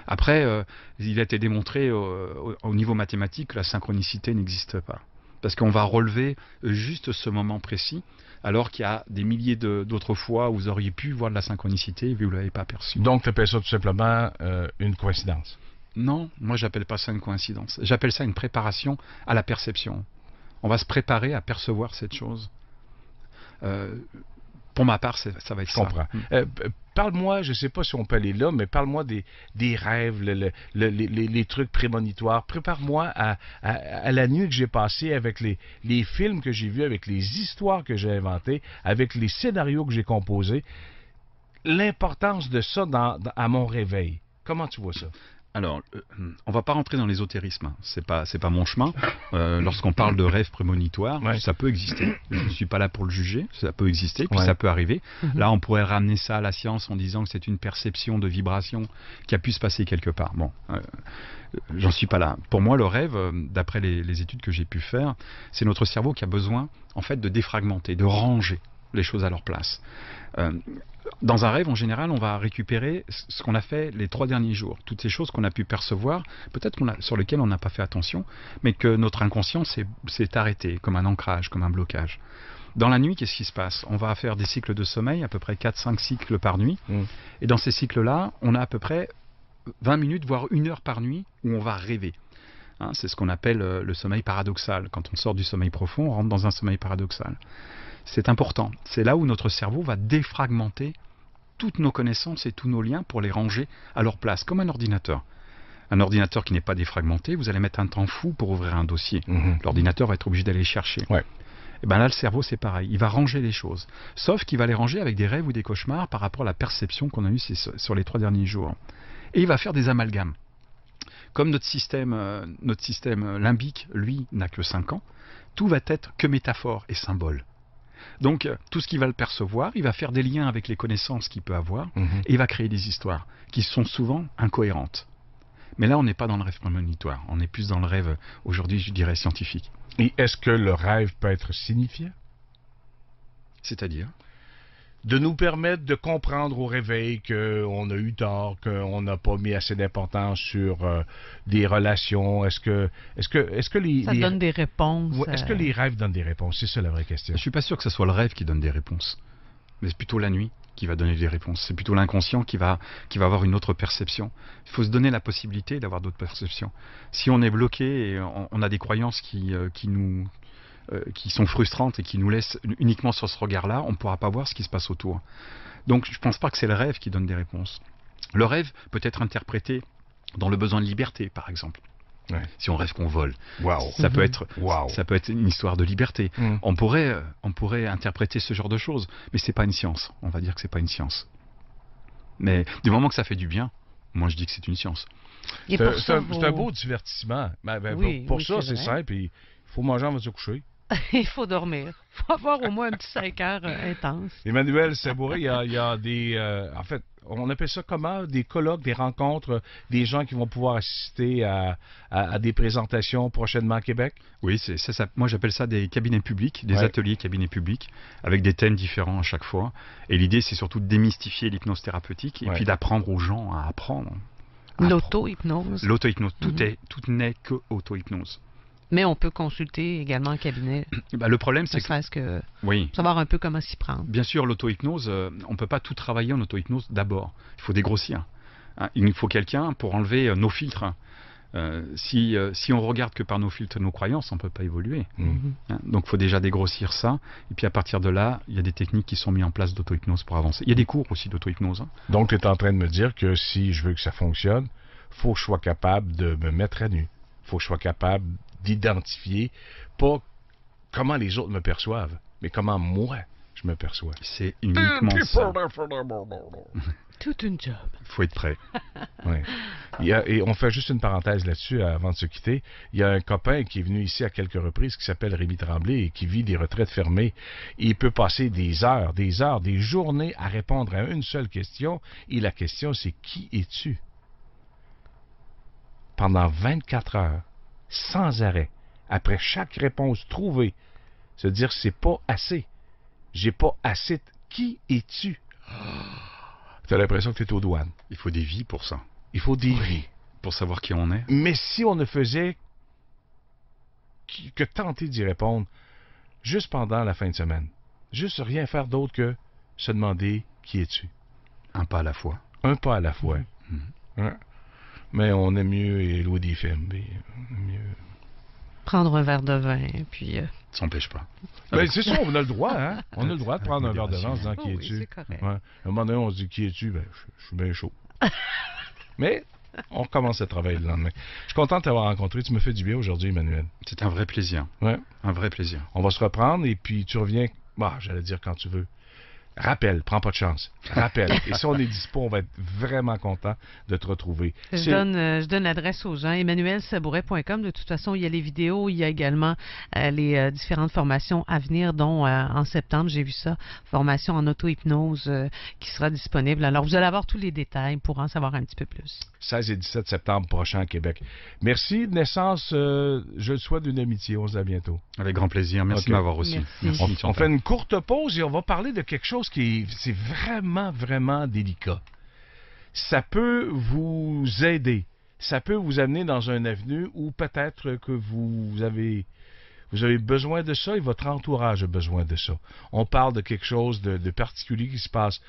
Après, il a été démontré au niveau mathématique que la synchronicité n'existe pas. Parce qu'on va relever juste ce moment précis, alors qu'il y a des milliers d'autres fois où vous auriez pu voir de la synchronicité et vous ne l'avez pas perçu. Donc, tu appelles ça tout simplement une coïncidence? Non, moi j'appelle pas ça une coïncidence. J'appelle ça une préparation à la perception. On va se préparer à percevoir cette chose. Pour ma part, ça va être ça. Je comprends. Parle-moi, je ne sais pas si on peut aller là, mais parle-moi des rêves, les trucs prémonitoires. Prépare-moi à la nuit que j'ai passée avec les films que j'ai vus, avec les histoires que j'ai inventées, avec les scénarios que j'ai composés. L'importance de ça à mon réveil. Comment tu vois ça? Alors, on va pas rentrer dans l'ésotérisme, c'est pas mon chemin. Lorsqu'on parle de rêve prémonitoire, ça peut exister. Je ne suis pas là pour le juger, ça peut exister, puis ça peut arriver. Là, on pourrait ramener ça à la science en disant que c'est une perception de vibration qui a pu se passer quelque part. Bon, j'en suis pas là. Pour moi, le rêve, d'après les études que j'ai pu faire, c'est notre cerveau qui a besoin, en fait, de défragmenter, de ranger les choses à leur place. Dans un rêve, en général, on va récupérer ce qu'on a fait les 3 derniers jours. Toutes ces choses qu'on a pu percevoir, peut-être sur lesquelles on n'a pas fait attention, mais que notre inconscient s'est arrêté, comme un ancrage, comme un blocage. Dans la nuit, qu'est-ce qui se passe? On va faire des cycles de sommeil, à peu près 4-5 cycles par nuit. Et dans ces cycles-là, on a à peu près 20 minutes, voire 1 heure par nuit, où on va rêver. Hein, c'est ce qu'on appelle le sommeil paradoxal. Quand on sort du sommeil profond, on rentre dans un sommeil paradoxal. C'est important. C'est là où notre cerveau va défragmenter toutes nos connaissances et tous nos liens pour les ranger à leur place, comme un ordinateur. Un ordinateur qui n'est pas défragmenté, vous allez mettre un temps fou pour ouvrir un dossier. L'ordinateur va être obligé d'aller chercher. Ouais. Et bien là, le cerveau, c'est pareil. Il va ranger les choses. Sauf qu'il va les ranger avec des rêves ou des cauchemars par rapport à la perception qu'on a eue sur les 3 derniers jours. Et il va faire des amalgames. Comme notre système limbique, lui, n'a que 5 ans, tout va être que métaphore et symbole. Donc, tout ce qu'il va le percevoir, il va faire des liens avec les connaissances qu'il peut avoir, et il va créer des histoires qui sont souvent incohérentes. Mais là, on n'est pas dans le rêve prémonitoire, on est plus dans le rêve, aujourd'hui, je dirais, scientifique. Et est-ce que le rêve peut être signifiant? C'est-à-dire? De nous permettre de comprendre au réveil qu'on a eu tort, qu'on n'a pas mis assez d'importance sur des relations. Est-ce que Ça donne des réponses. Est-ce que les rêves donnent des réponses? C'est ça la vraie question. Je suis pas sûr que ce soit le rêve qui donne des réponses, mais c'est plutôt la nuit qui va donner des réponses. C'est plutôt l'inconscient qui va avoir une autre perception. Il faut se donner la possibilité d'avoir d'autres perceptions. Si on est bloqué et on a des croyances qui sont frustrantes et qui nous laissent uniquement sur ce regard-là, on ne pourra pas voir ce qui se passe autour. Donc je ne pense pas que c'est le rêve qui donne des réponses. Le rêve peut être interprété dans le besoin de liberté, par exemple. Ouais. Si on rêve qu'on vole, ça peut être une histoire de liberté. On pourrait interpréter ce genre de choses, mais c'est pas une science. On va dire que c'est pas une science. Mais du moment que ça fait du bien, moi je dis que c'est une science. C'est un beau divertissement. Pour ça, c'est simple. Il faut manger avant de se coucher. Il faut dormir. Il faut avoir au moins un petit 5 heures intense. Emmanuel Sabouret, il y a des... en fait, on appelle ça comment? Des colloques, des rencontres, des gens qui vont pouvoir assister à des présentations prochainement à Québec? Oui, c'est ça. Moi, j'appelle ça des cabinets publics, des ateliers cabinets publics, avec des thèmes différents à chaque fois. Et l'idée, c'est surtout de démystifier l'hypnose thérapeutique et puis d'apprendre aux gens à apprendre. L'auto-hypnose. L'auto-hypnose. Tout n'est que auto-hypnose. Mais on peut consulter également en cabinet. Le problème, c'est que savoir un peu comment s'y prendre. Bien sûr, l'auto-hypnose, on ne peut pas tout travailler en auto-hypnose d'abord. Il faut dégrossir. Il nous faut quelqu'un pour enlever nos filtres. Si on regarde que par nos filtres, nos croyances, on ne peut pas évoluer. Donc il faut déjà dégrossir ça. Et puis à partir de là, il y a des techniques qui sont mises en place d'auto-hypnose pour avancer. Il y a des cours aussi d'auto-hypnose. Donc tu es en train de me dire que si je veux que ça fonctionne, il faut que je sois capable de me mettre à nu. Il faut que je sois capable d'identifier, pas comment les autres me perçoivent, mais comment moi je me perçois. C'est uniquement ça. Toute une job. Il faut être prêt. Et on fait juste une parenthèse là-dessus avant de se quitter. Il y a un copain qui est venu ici à quelques reprises qui s'appelle Rémi Tremblay et qui vit des retraites fermées. Il peut passer des heures, des journées à répondre à une seule question. Et la question, c'est qui es-tu? Pendant 24 heures. Sans arrêt, après chaque réponse trouvée, se dire c'est pas assez. J'ai pas assez. Qui es-tu? Tu as l'impression que tu es aux douanes. Il faut des vies pour ça. Il faut des vies. Pour savoir qui on est. Mais si on ne faisait que tenter d'y répondre juste pendant la fin de semaine, juste rien faire d'autre que se demander qui es-tu? Un pas à la fois. Un pas à la fois. Mais on aime mieux louer des films. Mieux... Prendre un verre de vin, puis... Ça n'empêche pas. Ben, c'est ça, on a le droit, hein? On a le droit de prendre un verre de vin en se disant qui es-tu. C'est correct. À un moment donné, on se dit qui es-tu? Ben, je suis bien chaud. Mais on recommence à travailler le lendemain. Je suis content de t'avoir rencontré. Tu me fais du bien aujourd'hui, Emmanuel. C'est un vrai plaisir. Un vrai plaisir. On va se reprendre et puis tu reviens, j'allais dire quand tu veux. Rappelle, prends pas de chance. Rappelle. Et si on est dispo, on va être vraiment content de te retrouver. Je donne l'adresse aux gens. EmmanuelSabouret.com. De toute façon, il y a les vidéos. Il y a également les différentes formations à venir, dont en septembre, j'ai vu ça, formation en auto-hypnose qui sera disponible. Alors, vous allez avoir tous les détails pour en savoir un petit peu plus. 16 et 17 septembre prochain à Québec. Merci. Naissance, je le souhaite d'une amitié. On se dit à bientôt. Avec grand plaisir. Merci de m'avoir reçu. Merci. On fait une courte pause et on va parler de quelque chose c'est vraiment, vraiment délicat. Ça peut vous aider. Ça peut vous amener dans un avenue où peut-être que vous Vous avez besoin de ça et votre entourage a besoin de ça. On parle de quelque chose de particulier qui se passe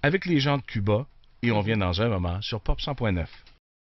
avec les gens de Cuba et on vient dans un moment sur Pop 100.9.